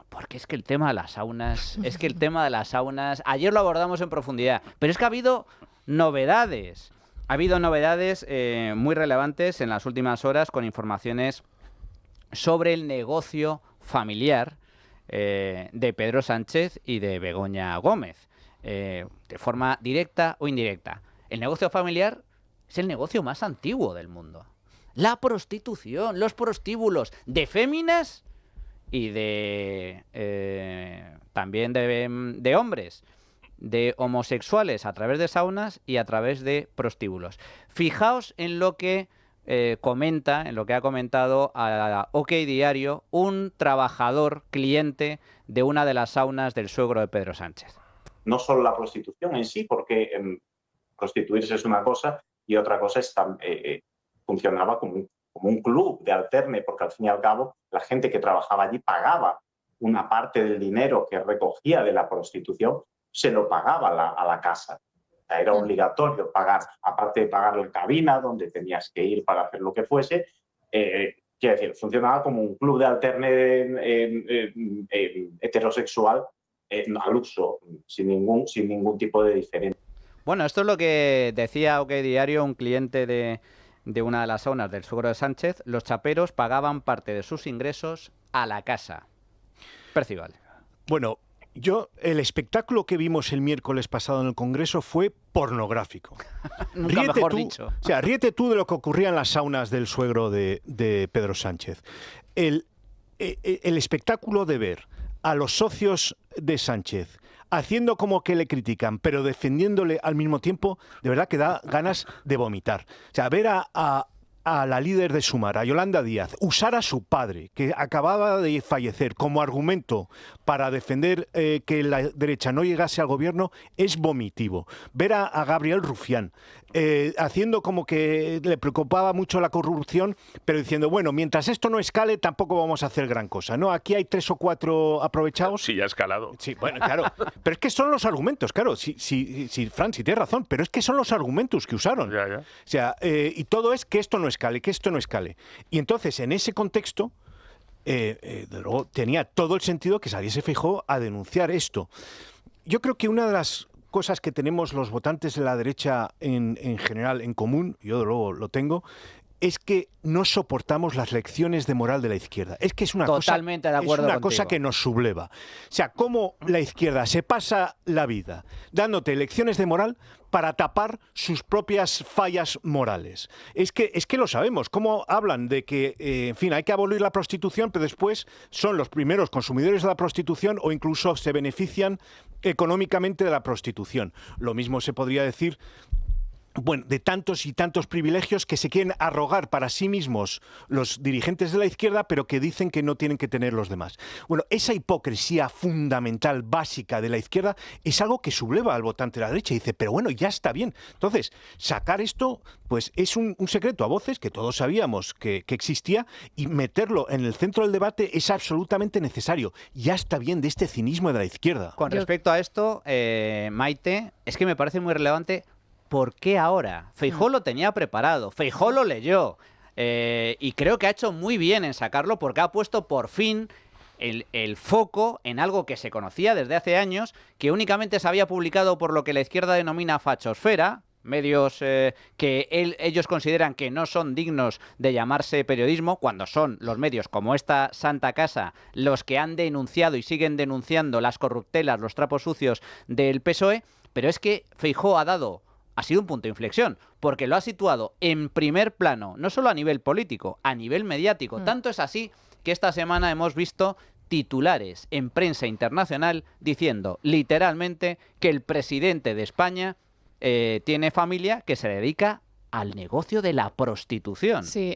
porque es que el tema de las saunas, ayer lo abordamos en profundidad, pero es que ha habido novedades. Ha habido novedades muy relevantes en las últimas horas, con informaciones sobre el negocio familiar de Pedro Sánchez y de Begoña Gómez, de forma directa o indirecta. El negocio familiar es el negocio más antiguo del mundo. La prostitución, los prostíbulos de féminas y también de hombres, de homosexuales a través de saunas y a través de prostíbulos. Fijaos en lo que en lo que ha comentado a OK Diario un trabajador cliente de una de las saunas del suegro de Pedro Sánchez. No solo la prostitución en sí, porque prostituirse es una cosa y otra cosa es funcionaba como un club de alterne, porque al fin y al cabo la gente que trabajaba allí pagaba una parte del dinero que recogía de la prostitución, se lo pagaba a la casa. O sea, era obligatorio pagar, aparte de pagar la cabina donde tenías que ir para hacer lo que fuese. Quiero decir, funcionaba como un club de alterne heterosexual al uso, sin ningún tipo de diferencia. Bueno, esto es lo que decía OK Diario, un cliente de una de las saunas del suegro de Sánchez. Los chaperos pagaban parte de sus ingresos a la casa. Percival. Bueno, el espectáculo que vimos el miércoles pasado en el Congreso fue pornográfico. Nunca mejor dicho. O sea, ríete tú de lo que ocurría en las saunas del suegro de Pedro Sánchez. El espectáculo de ver a los socios de Sánchez haciendo como que le critican, pero defendiéndole al mismo tiempo, de verdad que da ganas de vomitar. O sea, ver a la líder de Sumar, a Yolanda Díaz, usar a su padre, que acababa de fallecer, como argumento para defender que la derecha no llegase al gobierno, es vomitivo. Ver a Gabriel Rufián haciendo como que le preocupaba mucho la corrupción, pero diciendo, bueno, mientras esto no escale, tampoco vamos a hacer gran cosa, ¿no? Aquí hay 3 o 4 aprovechados. Sí, ya ha escalado. Sí, bueno, claro. Pero es que son los argumentos, claro. Fran, si tienes razón, pero es que son los argumentos que usaron. Ya. O sea, y todo es que esto no escale, que esto no escale. Y entonces, en ese contexto, de luego, tenía todo el sentido que saliese Feijóo a denunciar esto. Yo creo que una de las cosas que tenemos los votantes de la derecha en general en común, yo de luego lo tengo, es que no soportamos las lecciones de moral de la izquierda. Es que es una Totalmente de acuerdo contigo. Cosa que nos subleva. O sea, cómo la izquierda se pasa la vida dándote lecciones de moral para tapar sus propias fallas morales. Es que lo sabemos. Cómo hablan de que, en fin, hay que abolir la prostitución, pero después son los primeros consumidores de la prostitución o incluso se benefician económicamente de la prostitución. Lo mismo se podría decir, bueno, de tantos y tantos privilegios que se quieren arrogar para sí mismos los dirigentes de la izquierda, pero que dicen que no tienen que tener los demás. Bueno, esa hipocresía fundamental, básica de la izquierda, es algo que subleva al votante de la derecha y dice, pero bueno, ya está bien. Entonces, sacar esto, pues es un secreto a voces que todos sabíamos que existía, y meterlo en el centro del debate es absolutamente necesario. Ya está bien de este cinismo de la izquierda. Con respecto a esto, Maite, es que me parece muy relevante. ¿Por qué ahora? Feijóo lo tenía preparado, Feijóo lo leyó y creo que ha hecho muy bien en sacarlo porque ha puesto por fin el foco en algo que se conocía desde hace años, que únicamente se había publicado por lo que la izquierda denomina fachosfera, medios que ellos consideran que no son dignos de llamarse periodismo, cuando son los medios como esta Santa Casa los que han denunciado y siguen denunciando las corruptelas, los trapos sucios del PSOE, pero es que Feijóo ha sido un punto de inflexión, porque lo ha situado en primer plano, no solo a nivel político, a nivel mediático. Tanto es así que esta semana hemos visto titulares en prensa internacional diciendo literalmente que el presidente de España tiene familia que se dedica al negocio de la prostitución. Sí,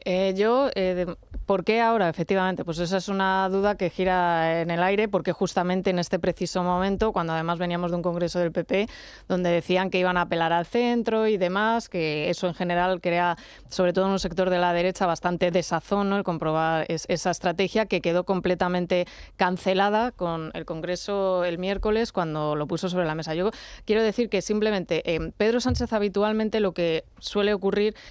¿por qué ahora? Efectivamente, pues esa es una duda que gira en el aire, porque justamente en este preciso momento, cuando además veníamos de un congreso del PP, donde decían que iban a apelar al centro y demás, que eso en general crea, sobre todo en un sector de la derecha, bastante desazón, ¿no? El comprobar esa estrategia que quedó completamente cancelada con el congreso el miércoles cuando lo puso sobre la mesa. Yo quiero decir que simplemente Pedro Sánchez habitualmente lo que suele ocurrir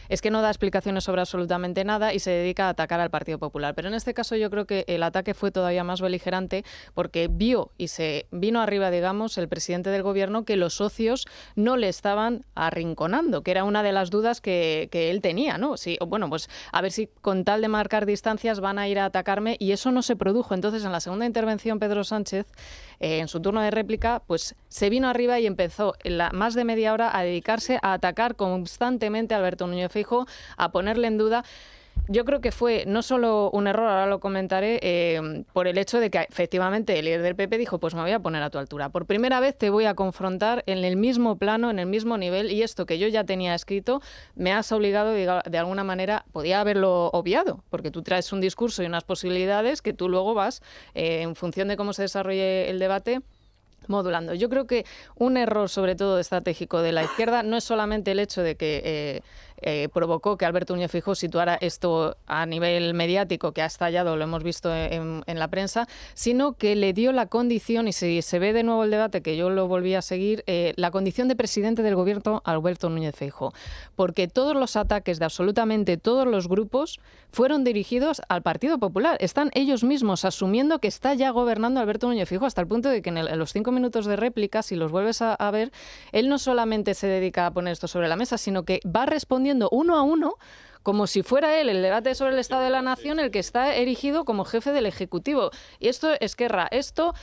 es que no da explicaciones sobre absolutamente nada y se dedica a atacar al Partido Popular. Pero en este caso yo creo que el ataque fue todavía más beligerante porque vio y se vino arriba, digamos, el presidente del gobierno que los socios no le estaban arrinconando, que era una de las dudas que él tenía, ¿no? Sí, bueno, pues a ver si con tal de marcar distancias van a ir a atacarme, y eso no se produjo. Entonces, en la segunda intervención, Pedro Sánchez, en su turno de réplica, pues se vino arriba y empezó en más de media hora a dedicarse a atacar constantemente a Alberto Núñez Feijóo, a ponerle en duda. Yo creo que fue no solo un error, ahora lo comentaré, por el hecho de que efectivamente el líder del PP dijo, pues me voy a poner a tu altura. Por primera vez te voy a confrontar en el mismo plano, en el mismo nivel, y esto que yo ya tenía escrito, me has obligado, de alguna manera, podía haberlo obviado, porque tú traes un discurso y unas posibilidades que tú luego vas, en función de cómo se desarrolle el debate, modulando. Yo creo que un error, sobre todo estratégico, de la izquierda no es solamente el hecho de que provocó que Alberto Núñez Feijóo situara esto a nivel mediático, que ha estallado, lo hemos visto en la prensa, sino que le dio la condición, y si se ve de nuevo el debate, que yo lo volví a seguir, la condición de presidente del gobierno a Alberto Núñez Feijóo, porque todos los ataques de absolutamente todos los grupos fueron dirigidos al Partido Popular. Están ellos mismos asumiendo que está ya gobernando Alberto Núñez Feijóo, hasta el punto de que en los 5 minutos de réplica, si los vuelves a ver, él no solamente se dedica a poner esto sobre la mesa, sino que va respondiendo uno a uno, como si fuera él, el debate sobre el Estado de la Nación, el que está erigido como jefe del Ejecutivo. Y esto es Esquerra, esto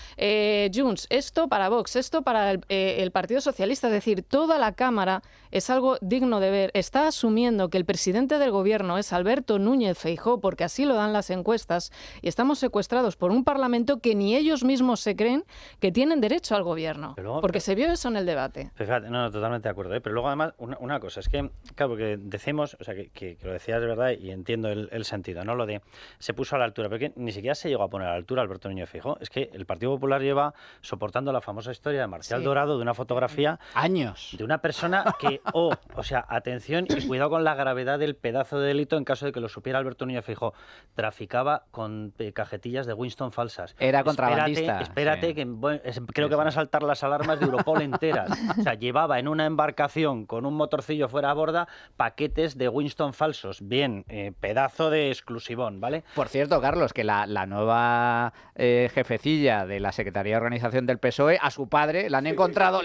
Junts, esto para Vox, esto para el Partido Socialista. Es decir, toda la Cámara es algo digno de ver. Está asumiendo que el presidente del Gobierno es Alberto Núñez Feijóo, porque así lo dan las encuestas, y estamos secuestrados por un Parlamento que ni ellos mismos se creen que tienen derecho al Gobierno. Porque se vio eso en el debate. Fíjate, no, totalmente de acuerdo. Pero luego, además, una cosa, es que, claro, porque decimos, o sea, que lo decías de verdad y entiendo el sentido, ¿no? Lo de se puso a la altura, pero que ni siquiera se llegó a poner a la altura Alberto Núñez Feijóo. Es que el Partido Popular lleva soportando la famosa historia de Marcial Dorado, de una fotografía años de una persona que, o sea, atención y cuidado con la gravedad del pedazo de delito en caso de que lo supiera Alberto Núñez Feijóo, traficaba con cajetillas de Winston falsas. Era contrabandista. Espérate, que creo que van a saltar las alarmas de Europol enteras. O sea, llevaba en una embarcación con un motorcillo fuera a borda paquetes de Winston falsos. Bien, pedazo de exclusivón, ¿vale? Por cierto, Carlos, que la nueva jefecilla de la Secretaría de Organización del PSOE, a su padre, le han encontrado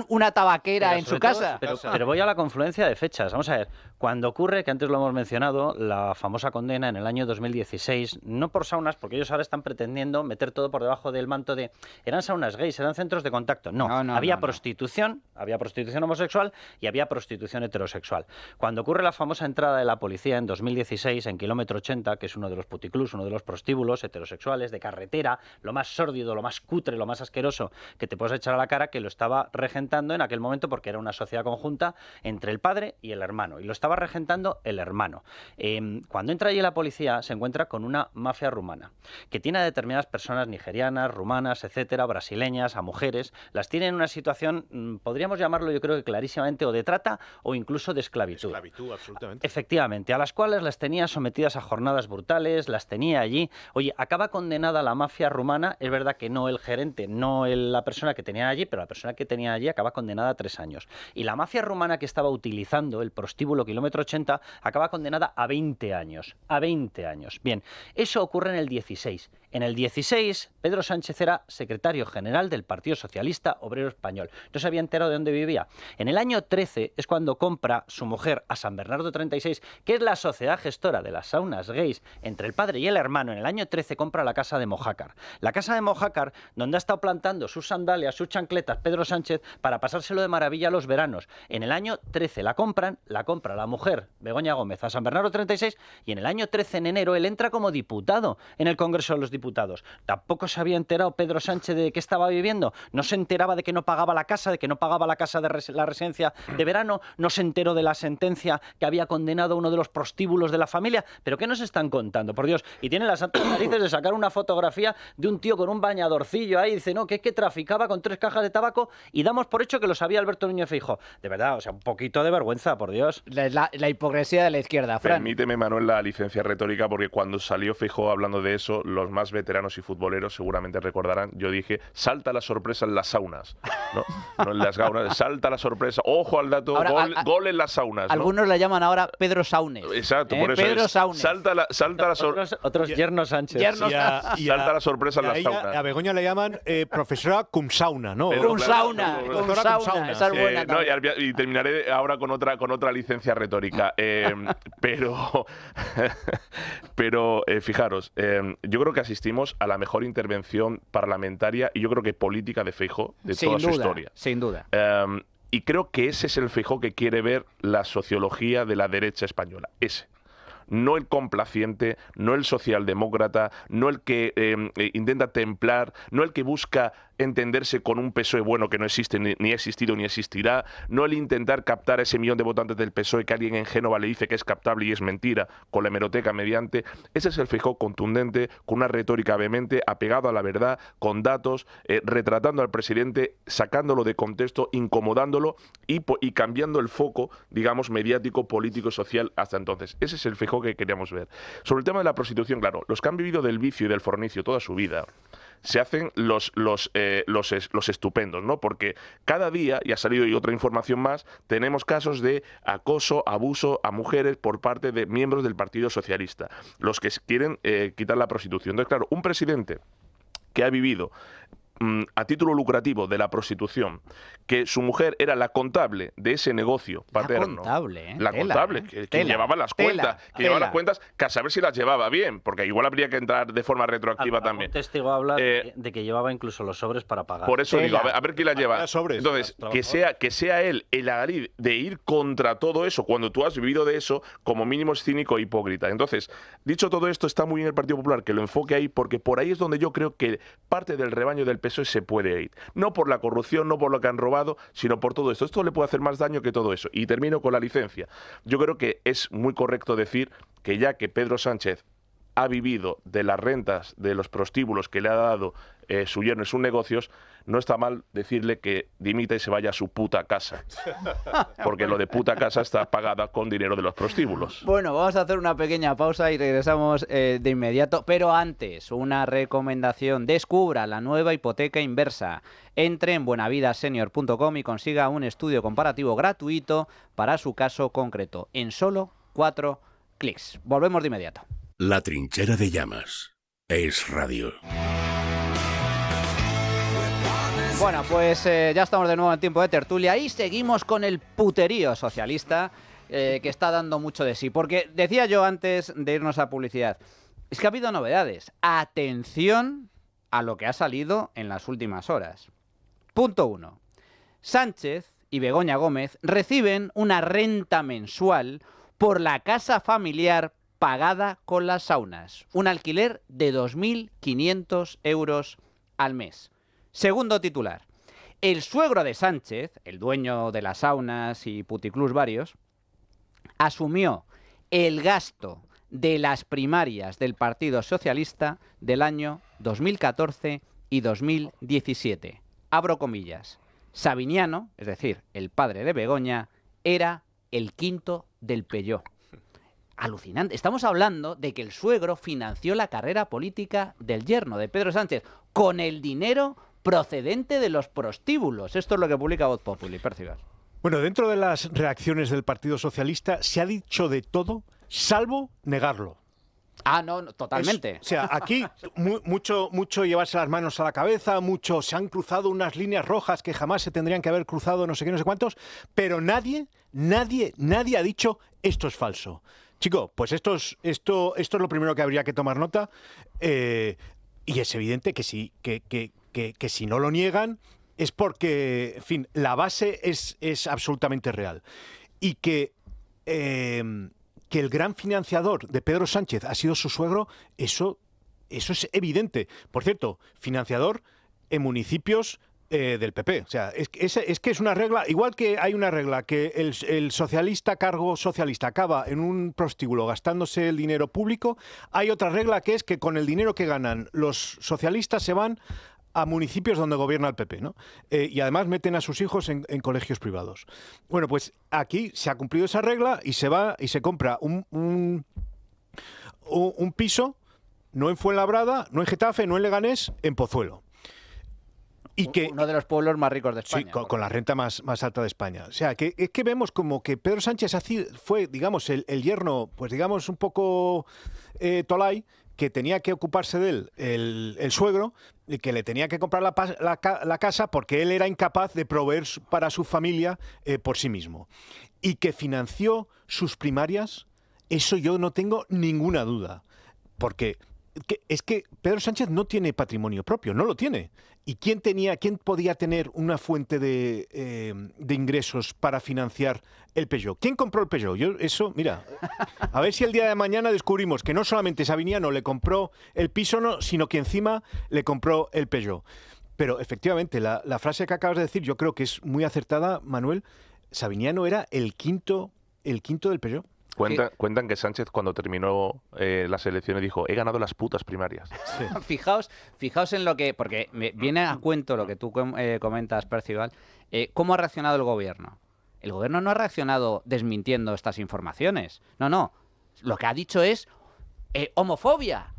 una tabaquera en su casa. Pero voy a la confluencia de fechas. Vamos a ver, cuando ocurre, que antes lo hemos mencionado, la famosa condena en el año 2016, no por saunas, porque ellos ahora están pretendiendo meter todo por debajo del manto de eran saunas gays, eran centros de contacto. Había prostitución homosexual y había prostitución heterosexual. Cuando ocurre la famosa entrada de la policía en 2016 en kilómetro 80, que es uno de los puticlús, uno de los prostíbulos heterosexuales de carretera, lo más sórdido, lo más cutre, lo más asqueroso que te puedes echar a la cara, que lo estaba regentando en aquel momento porque era una sociedad conjunta entre el padre y el hermano, y lo estaba regentando el hermano. Cuando entra allí la policía se encuentra con una mafia rumana, que tiene a determinadas personas nigerianas, rumanas, etcétera, brasileñas, a mujeres, las tiene en una situación, podríamos llamarlo yo creo que clarísimamente o de trata o incluso de esclavitud. Absolutamente. Efectivamente, a las cuales las tenía sometidas a jornadas brutales, las tenía allí. Oye, acaba condenada la mafia rumana, es verdad que no el gerente, no la persona que tenía allí, pero la persona que tenía allí acaba condenada a 3 años. Y la mafia rumana que estaba utilizando el prostíbulo kilómetro 80 acaba condenada a 20 años. A 20 años. Bien, eso ocurre en el 16. En el 16, Pedro Sánchez era secretario general del Partido Socialista Obrero Español. No se había enterado de dónde vivía. En el año 13 es cuando compra su mujer a San Bernardo 36, que es la sociedad gestora de las saunas gays entre el padre y el hermano. En el año 13 compra la casa de Mojácar. La casa de Mojácar, donde ha estado plantando sus sandalias, sus chancletas Pedro Sánchez para pasárselo de maravilla a los veranos. En el año 13 la compra la mujer, Begoña Gómez, a San Bernardo 36, y en el año 13, en enero, él entra como diputado en el Congreso de los Diputados. Tampoco se había enterado Pedro Sánchez de qué estaba viviendo. No se enteraba de que no pagaba la casa, de la residencia de verano. No se enteró de la sentencia que había condenado a uno de los prostíbulos de la familia. ¿Pero qué nos están contando, por Dios? Y tiene las santas narices de sacar una fotografía de un tío con un bañadorcillo ahí. Dice, no, que es que traficaba con 3 cajas de tabaco y damos por hecho que lo sabía Alberto Núñez Feijóo. De verdad, o sea, un poquito de vergüenza, por Dios. La hipocresía de la izquierda, Fran. Permíteme, Manuel, la licencia retórica, porque cuando salió Feijóo hablando de eso, los más veteranos y futboleros seguramente recordarán, yo dije, salta la sorpresa en las saunas, no en las gaunas, salta la sorpresa, ojo al dato, ahora, gol en las saunas, ¿no? Algunos la llaman ahora Pedro Saunes. Exacto, por eso Pedro Saunes. Salta la sorpresa. Otros yerno Sánchez. Salta la sorpresa en las saunas. A Begoña le llaman profesora cum sauna, ¿no? Cum sauna, esa es buena. Y terminaré ahora con otra licencia retórica. Pero fijaros, yo creo que asistimos a la mejor intervención parlamentaria y yo creo que política de Feijóo de toda su historia. Sin duda. Y creo que ese es el Feijóo que quiere ver la sociología de la derecha española. Ese. No el complaciente, no el socialdemócrata, no el que intenta templar, no el que busca entenderse con un PSOE bueno que no existe, ni ha existido, ni existirá, no el intentar captar a ese millón de votantes del PSOE que alguien en Génova le dice que es captable y es mentira, con la hemeroteca mediante. Ese es el Feijóo contundente, con una retórica vehemente, apegado a la verdad, con datos, retratando al presidente, sacándolo de contexto, incomodándolo y cambiando el foco, digamos, mediático, político, social hasta entonces. Ese es el Feijóo que queríamos ver. Sobre el tema de la prostitución, claro, los que han vivido del vicio y del fornicio toda su vida se hacen los estupendos, ¿no? Porque cada día, y ha salido y otra información más, tenemos casos de acoso, abuso a mujeres por parte de miembros del Partido Socialista, los que quieren quitar la prostitución. Entonces, claro, un presidente que ha vivido a título lucrativo de la prostitución, que su mujer era la contable de ese negocio paterno. La contable, que llevaba las cuentas, llevaba las cuentas, que a saber si las llevaba bien, porque igual habría que entrar de forma retroactiva también. Un testigo habla de que llevaba incluso los sobres para pagar. Por eso digo, a ver quién la lleva. Entonces, que sea él el adalid de ir contra todo eso, cuando tú has vivido de eso, como mínimo es cínico e hipócrita. Entonces, dicho todo esto, está muy bien el Partido Popular que lo enfoque ahí, porque por ahí es donde yo creo que parte del rebaño del PSOE se puede ir. No por la corrupción, no por lo que han robado, sino por todo esto. Esto le puede hacer más daño que todo eso. Y termino con la licencia. Yo creo que es muy correcto decir que ya que Pedro Sánchez ha vivido de las rentas de los prostíbulos que le ha dado su yerno en sus negocios, no está mal decirle que dimita y se vaya a su puta casa. Porque lo de puta casa está pagada con dinero de los prostíbulos. Bueno, vamos a hacer una pequeña pausa y regresamos de inmediato. Pero antes, una recomendación. Descubra la nueva hipoteca inversa. Entre en buenavidasenior.com y consiga un estudio comparativo gratuito para su caso concreto. En solo 4 clics. Volvemos de inmediato. La trinchera de llamas. Es radio. Bueno, pues ya estamos de nuevo en tiempo de tertulia y seguimos con el puterío socialista que está dando mucho de sí. Porque decía yo antes de irnos a publicidad, es que ha habido novedades. Atención a lo que ha salido en las últimas horas. Punto 1. Sánchez y Begoña Gómez reciben una renta mensual por la casa familiar pagada con las saunas. Un alquiler de 2.500 euros al mes. Segundo titular. El suegro de Sánchez, el dueño de las saunas y puticlús varios, asumió el gasto de las primarias del Partido Socialista del año 2014 y 2017. Abro comillas. Sabiniano, es decir, el padre de Begoña, era el quinto del Peugeot. Alucinante. Estamos hablando de que el suegro financió la carrera política del yerno de Pedro Sánchez con el dinero procedente de los prostíbulos. Esto es lo que publica Voz Populi. Percibar. Bueno, dentro de las reacciones del Partido Socialista se ha dicho de todo, salvo negarlo. Ah, no, totalmente. O sea, aquí mucho llevarse las manos a la cabeza, mucho se han cruzado unas líneas rojas que jamás se tendrían que haber cruzado, no sé qué, no sé cuántos, pero nadie ha dicho esto es falso. Chico, pues esto es lo primero que habría que tomar nota y es evidente que sí, que si no lo niegan es porque, en fin, la base es absolutamente real. Y que el gran financiador de Pedro Sánchez ha sido su suegro, eso es evidente. Por cierto, financiador en municipios del PP. O sea, es que es una regla, igual que hay una regla que el socialista, cargo socialista, acaba en un prostíbulo gastándose el dinero público, hay otra regla que es que con el dinero que ganan los socialistas se van a municipios donde gobierna el PP, ¿no? Y además meten a sus hijos en colegios privados. Bueno, pues aquí se ha cumplido esa regla y se va y se compra un piso, no en Fuenlabrada, no en Getafe, no en Leganés, en Pozuelo. Y que, uno de los pueblos más ricos de España. Sí, con la renta más alta de España. O sea, que es que vemos como que Pedro Sánchez fue, digamos, el yerno, pues digamos, un poco tolai, que tenía que ocuparse de él el suegro, y que le tenía que comprar la casa porque él era incapaz de proveer para su familia por sí mismo. Y que financió sus primarias, eso yo no tengo ninguna duda. Porque es que Pedro Sánchez no tiene patrimonio propio, no lo tiene. ¿Y quién podía tener una fuente de ingresos para financiar el Peugeot? ¿Quién compró el Peugeot? Mira, a ver si el día de mañana descubrimos que no solamente Sabiniano le compró el piso, sino que encima le compró el Peugeot. Pero efectivamente, la frase que acabas de decir yo creo que es muy acertada, Manuel. Sabiniano era el quinto del Peugeot. Cuentan que Sánchez, cuando terminó las elecciones, dijo: he ganado las putas primarias. Sí. Fijaos en lo que... Porque me viene a cuento lo que tú comentas, Percival. ¿Cómo ha reaccionado el gobierno? El gobierno no ha reaccionado desmintiendo estas informaciones. No. Lo que ha dicho es homofobia,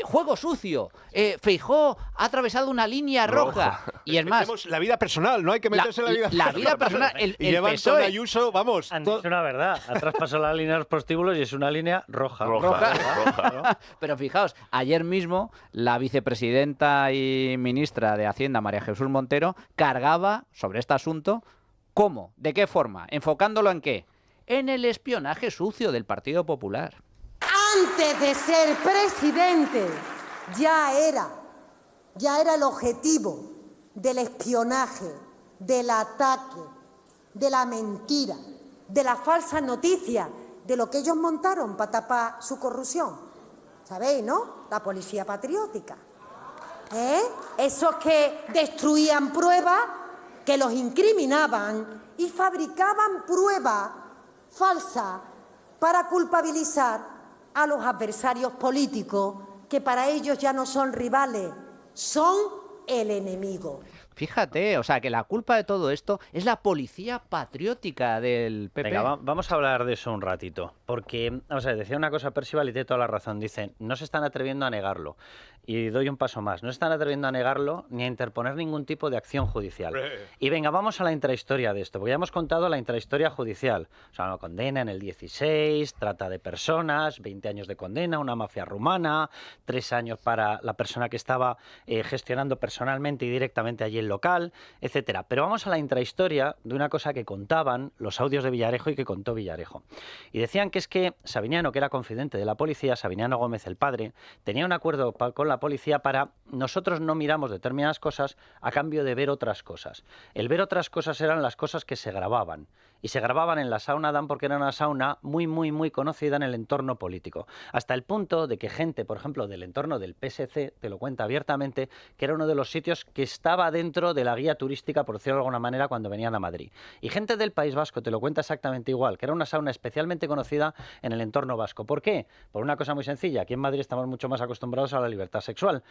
juego sucio, Feijóo ha atravesado una línea roja. Y es más, la vida personal, no hay que meterse en la vida personal. La vida personal, el llevan PSOE... Ayuso, vamos. Es una verdad, ha traspasado la línea de los prostíbulos y es una línea roja. Roja. Pero fijaos, ayer mismo la vicepresidenta y ministra de Hacienda, María Jesús Montero, cargaba sobre este asunto. ¿Cómo? ¿De qué forma? ¿Enfocándolo en qué? En el espionaje sucio del Partido Popular. Antes de ser presidente ya era el objetivo del espionaje, del ataque, de la mentira, de la falsa noticia, de lo que ellos montaron para tapar su corrupción. ¿Sabéis, no? La policía patriótica. Esos que destruían pruebas, que los incriminaban y fabricaban pruebas falsas para culpabilizar a los adversarios políticos, que para ellos ya no son rivales, son el enemigo. Fíjate, o sea, que la culpa de todo esto es la policía patriótica del PP. Venga, vamos a hablar de eso un ratito, porque, o sea, decía una cosa Percival y tiene toda la razón, dicen, no se están atreviendo a negarlo. Y doy un paso más, no se están atreviendo a negarlo ni a interponer ningún tipo de acción judicial. Y venga, vamos a la intrahistoria de esto, porque ya hemos contado la intrahistoria judicial. O sea, una condena en el 16, trata de personas, 20 años de condena, una mafia rumana, 3 años para la persona que estaba gestionando personalmente y directamente allí el local, etcétera. Pero vamos a la intrahistoria de una cosa que contaban los audios de Villarejo y que contó Villarejo. Y decían que es que Sabiniano, que era confidente de la policía, Sabiniano Gómez el padre, tenía un acuerdo con la policía para nosotros no miramos determinadas cosas a cambio de ver otras cosas. El ver otras cosas eran las cosas que se grababan. Y se grababan en la sauna Adán porque era una sauna muy conocida en el entorno político. Hasta el punto de que gente, por ejemplo, del entorno del PSC, te lo cuenta abiertamente, que era uno de los sitios que estaba dentro de la guía turística, por decirlo de alguna manera, cuando venían a Madrid. Y gente del País Vasco te lo cuenta exactamente igual, que era una sauna especialmente conocida en el entorno vasco. ¿Por qué? Por una cosa muy sencilla. Aquí en Madrid estamos mucho más acostumbrados a la libertad sexual.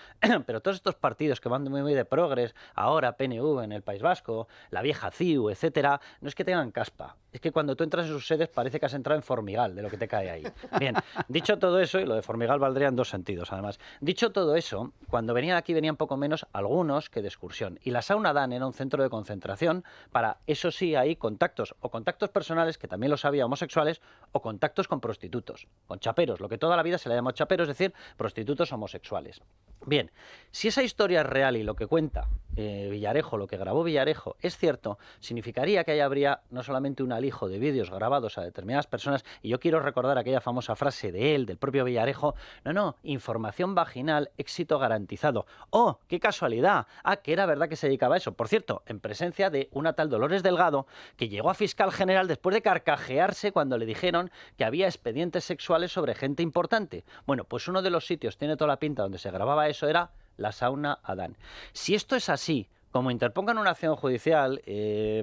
Pero todos estos partidos que van muy de progres, ahora PNV en el País Vasco, la vieja CIU, etcétera, no es que tengan caspa. Es que cuando tú entras en sus sedes parece que has entrado en Formigal, de lo que te cae ahí. Bien, dicho todo eso, y lo de Formigal valdría en 2 sentidos además, dicho todo eso, cuando venían aquí venían poco menos algunos que de excursión. Y la sauna Adán era un centro de concentración para, eso sí, ahí contactos, o contactos personales, que también los había, homosexuales, o contactos con prostitutos, con chaperos, lo que toda la vida se le llamó chaperos, es decir, prostitutos homosexuales. Bien, si esa historia es real y lo que cuenta Villarejo, lo que grabó Villarejo, es cierto, significaría que ahí habría no solamente un alijo de vídeos grabados a determinadas personas, y yo quiero recordar aquella famosa frase de él, del propio Villarejo, no, información vaginal, éxito garantizado. ¡Oh, qué casualidad! Ah, que era verdad que se dedicaba a eso. Por cierto, en presencia de una tal Dolores Delgado, que llegó a fiscal general después de carcajearse cuando le dijeron que había expedientes sexuales sobre gente importante. Bueno, pues uno de los sitios, tiene toda la pinta, donde se grababa eso era la sauna Adán. Si esto es así, como interpongan una acción judicial,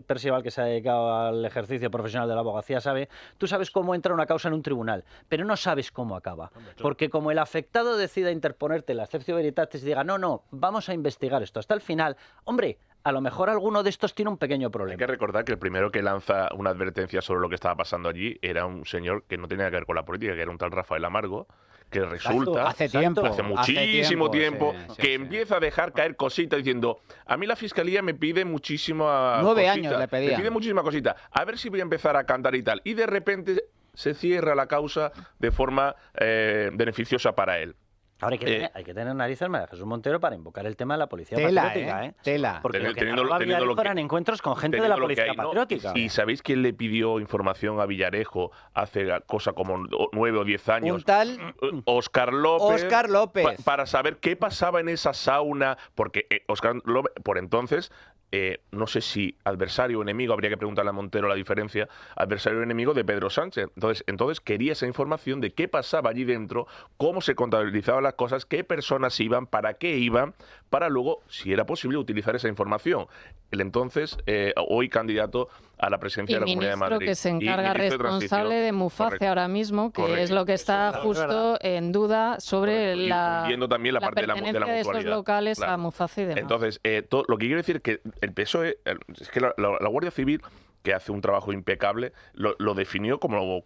Percival, que se ha dedicado al ejercicio profesional de la abogacía, sabe, tú sabes cómo entra una causa en un tribunal, pero no sabes cómo acaba. Porque como el afectado decida interponerte la exceptio veritatis y diga, no, vamos a investigar esto hasta el final, hombre, a lo mejor alguno de estos tiene un pequeño problema. Hay que recordar que el primero que lanza una advertencia sobre lo que estaba pasando allí era un señor que no tenía que ver con la política, que era un tal Rafael Amargo, que resulta, hace muchísimo tiempo, sí, empieza a dejar caer cositas diciendo, a mí la fiscalía me pide muchísima 9 cosita, años le pedían. me pide muchísima cosita, a ver si voy a empezar a cantar y tal. Y de repente se cierra la causa de forma beneficiosa para él. Ahora hay que tener narices, María Jesús Montero, para invocar el tema de la policía patriótica. Tela. Porque lo que eran encuentros con gente de la policía patriótica. ¿Y sabéis quién le pidió información a Villarejo hace cosa como 9 o 10 años? Un tal Óscar López. Para saber qué pasaba en esa sauna, porque Óscar López, por entonces, no sé si adversario o enemigo, habría que preguntarle a Montero la diferencia, adversario o enemigo de Pedro Sánchez. Entonces quería esa información de qué pasaba allí dentro, cómo se contabilizaba las cosas, qué personas iban, para qué iban, para luego, si era posible, utilizar esa información. El entonces, hoy candidato a la presidencia de la Comunidad de Madrid. Que se encarga responsable de Muface correcto, ahora mismo, que correcto, es lo que está justo en duda sobre viendo también la parte de la pertenencia de esos locales a Muface y demás. Entonces, lo que quiero decir es que el PSOE, es que la Guardia Civil, que hace un trabajo impecable, lo definió como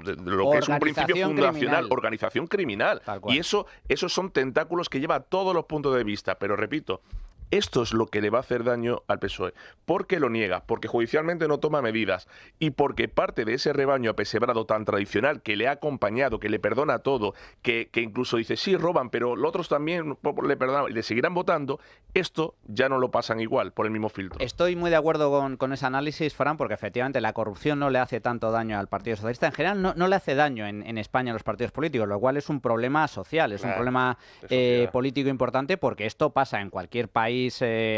lo que es un principio fundacional, organización criminal. Y esos son tentáculos que lleva a todos los puntos de vista. Pero repito, esto es lo que le va a hacer daño al PSOE, porque lo niega, porque judicialmente no toma medidas y porque parte de ese rebaño apesebrado tan tradicional que le ha acompañado, que le perdona todo, que incluso dice, sí, roban, pero los otros también le perdonan y le seguirán votando, esto ya no lo pasan igual por el mismo filtro. Estoy muy de acuerdo con ese análisis, Fran, porque efectivamente la corrupción no le hace tanto daño al Partido Socialista. En general no le hace daño en España a los partidos políticos, lo cual es un problema social, es un problema político importante, porque esto pasa en cualquier país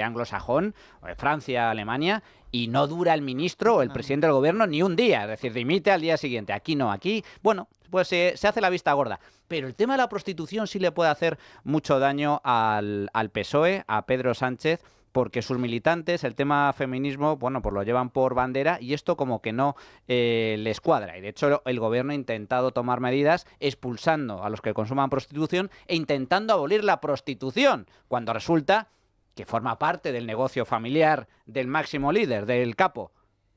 anglosajón, Francia, Alemania, y no dura el ministro o el presidente del gobierno ni un día, es decir, dimite al día siguiente. Aquí no, aquí, bueno, pues se hace la vista gorda. Pero el tema de la prostitución sí le puede hacer mucho daño al PSOE, a Pedro Sánchez, porque sus militantes, el tema feminismo, bueno, pues lo llevan por bandera y esto como que no les cuadra. Y de hecho el gobierno ha intentado tomar medidas expulsando a los que consuman prostitución e intentando abolir la prostitución, cuando resulta que forma parte del negocio familiar del máximo líder, del capo,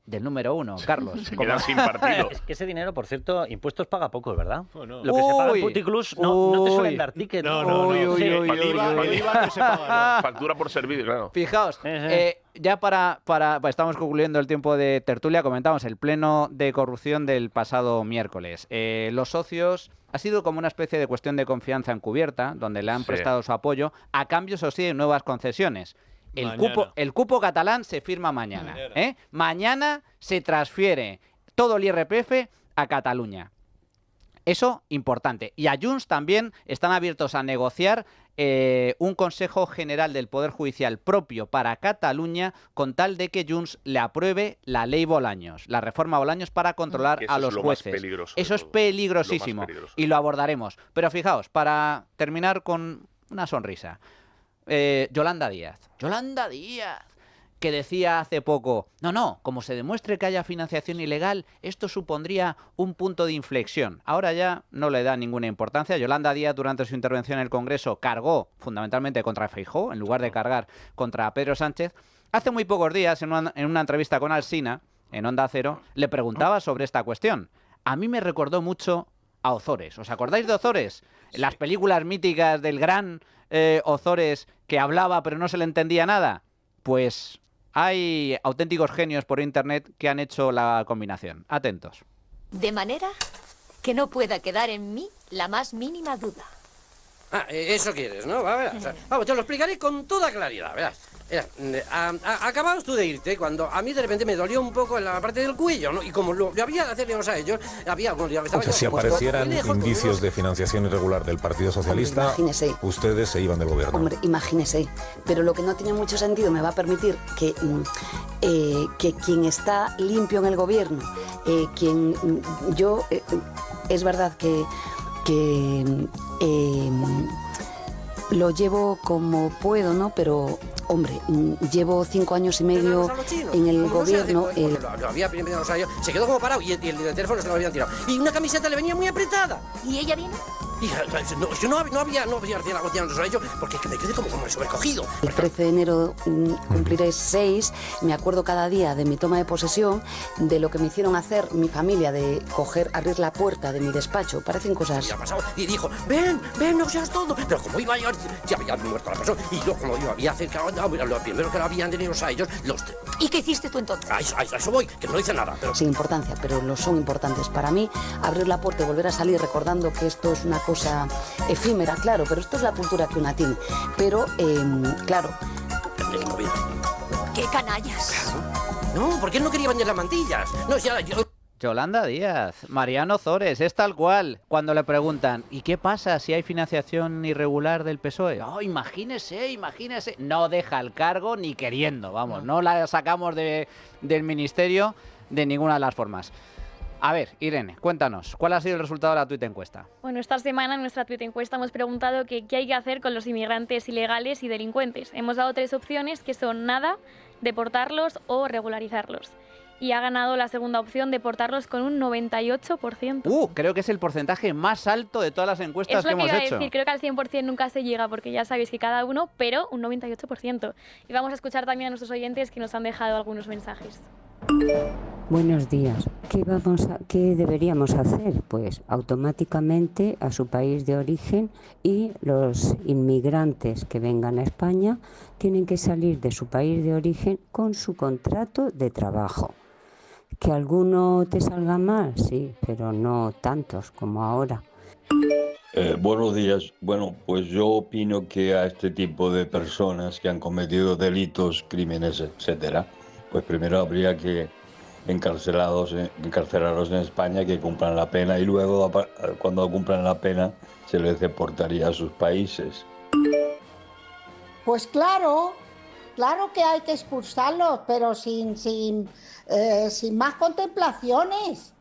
del número uno, Carlos. Se quedan sin partido. Es que ese dinero, por cierto, impuestos paga pocos, ¿verdad? Oh, no. Lo que se paga en Puticlus no te suelen dar tickets. El IVA que se paga. Factura por servicio, claro. Fijaos, ya estamos concluyendo el tiempo de tertulia, comentamos el pleno de corrupción del pasado miércoles. Los socios... Ha sido como una especie de cuestión de confianza encubierta, donde le han prestado su apoyo, a cambio, eso sí, de nuevas concesiones. El cupo catalán se firma mañana. Mañana se transfiere todo el IRPF a Cataluña. Eso, importante. Y a Junts también están abiertos a negociar un Consejo General del Poder Judicial propio para Cataluña, con tal de que Junts le apruebe la ley Bolaños, la reforma Bolaños, para controlar a los jueces. Eso es peligrosísimo y lo abordaremos. Pero fijaos, para terminar con una sonrisa, Yolanda Díaz, que decía hace poco, no, como se demuestre que haya financiación ilegal, esto supondría un punto de inflexión. Ahora ya no le da ninguna importancia. Yolanda Díaz, durante su intervención en el Congreso, cargó fundamentalmente contra Feijóo, en lugar de cargar contra Pedro Sánchez. Hace muy pocos días, en una entrevista con Alsina, en Onda Cero, le preguntaba sobre esta cuestión. A mí me recordó mucho a Ozores. ¿Os acordáis de Ozores? Las películas míticas del gran Ozores, que hablaba pero no se le entendía nada. Pues hay auténticos genios por internet que han hecho la combinación. Atentos. De manera que no pueda quedar en mí la más mínima duda. Eso quieres, ¿no? Vamos, te lo explicaré con toda claridad, verás. Acababas tú de irte cuando a mí de repente me dolió un poco en la parte del cuello, ¿no? Y como lo había de hacernos a ellos, había... O sea, si aparecieran indicios de financiación irregular del Partido Socialista, imagínese, ustedes se iban del gobierno. Hombre, imagínese. Pero lo que no tiene mucho sentido me va a permitir que quien está limpio en el gobierno, es verdad que lo llevo como puedo, ¿no? Pero, hombre, llevo 5 años y medio en el gobierno. Lo había primero, o sea, se quedó como parado y el teléfono se lo habían tirado. Y una camiseta le venía muy apretada. ¿Y ella viene? Yo no había recién negociado sobre ello porque me quedé como sobrecogido. El 13 de enero cumpliré 6. Me acuerdo cada día de mi toma de posesión, de lo que me hicieron hacer mi familia, de abrir la puerta de mi despacho. Parecen cosas... Y ha pasado y dijo, ven, no seas todo. Pero como iba yo, ya había muerto la persona. Y yo, como yo había acercado, lo primero que lo habían tenido a ellos, ¿Y qué hiciste tú entonces? A eso voy, que no hice nada. Pero... Sin importancia, pero lo son importantes. Para mí, abrir la puerta y volver a salir recordando que esto es una cosa efímera, claro, pero esto es la cultura que una tiene. Pero, claro... ¡Qué canallas! No, porque él no quería vender las mantillas. No, Yolanda Díaz, Mariano Ozores, es tal cual. Cuando le preguntan, ¿y qué pasa si hay financiación irregular del PSOE? Oh, imagínese. No deja el cargo ni queriendo, vamos. No la sacamos del ministerio de ninguna de las formas. A ver, Irene, cuéntanos, ¿cuál ha sido el resultado de la tuit encuesta? Bueno, esta semana en nuestra tuit encuesta hemos preguntado qué hay que hacer con los inmigrantes ilegales y delincuentes. Hemos dado 3 opciones que son nada, deportarlos o regularizarlos. Y ha ganado la segunda opción, deportarlos, con un 98%. Creo que es el porcentaje más alto de todas las encuestas que hemos hecho. Es lo que iba a decir, creo que al 100% nunca se llega, porque ya sabéis que cada uno, pero un 98%. Y vamos a escuchar también a nuestros oyentes que nos han dejado algunos mensajes. Buenos días. ¿Qué deberíamos hacer? Pues automáticamente a su país de origen, y los inmigrantes que vengan a España tienen que salir de su país de origen con su contrato de trabajo. ¿Que alguno te salga mal? Sí, pero no tantos como ahora. Buenos días. Bueno, pues yo opino que a este tipo de personas que han cometido delitos, crímenes, etcétera, pues primero habría que encarcelarlos en España, que cumplan la pena, y luego, cuando cumplan la pena, se les deportaría a sus países. Pues claro que hay que expulsarlos, pero sin más contemplaciones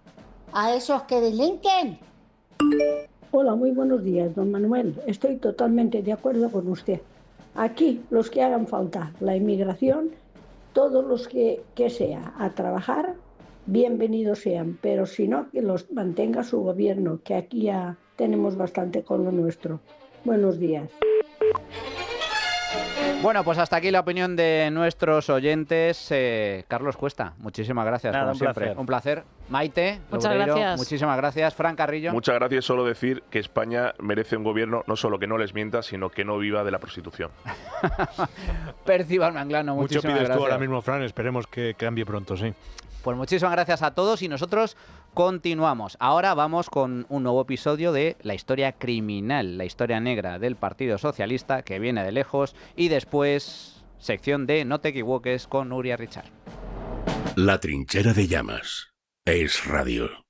a esos que delinquen. Hola, muy buenos días, don Manuel. Estoy totalmente de acuerdo con usted. Aquí, los que hagan falta, la inmigración, todos los que sea a trabajar, bienvenidos sean, pero si no, que los mantenga su gobierno, que aquí ya tenemos bastante con lo nuestro. Buenos días. Bueno, pues hasta aquí la opinión de nuestros oyentes. Carlos Cuesta, muchísimas gracias, como siempre. Un placer. Maite, muchas gracias. Muchísimas gracias. Fran Carrillo. Muchas gracias. Solo decir que España merece un gobierno no solo que no les mienta, sino que no viva de la prostitución. Perciban Manglano, muchísimas gracias. Mucho pides tú ahora mismo, Fran. Esperemos que cambie pronto, sí. Pues muchísimas gracias a todos y nosotros continuamos. Ahora vamos con un nuevo episodio de la historia criminal, la historia negra del Partido Socialista, que viene de lejos, y después sección de No te equivoques con Nuria Richard. La trinchera de llamas. Es radio.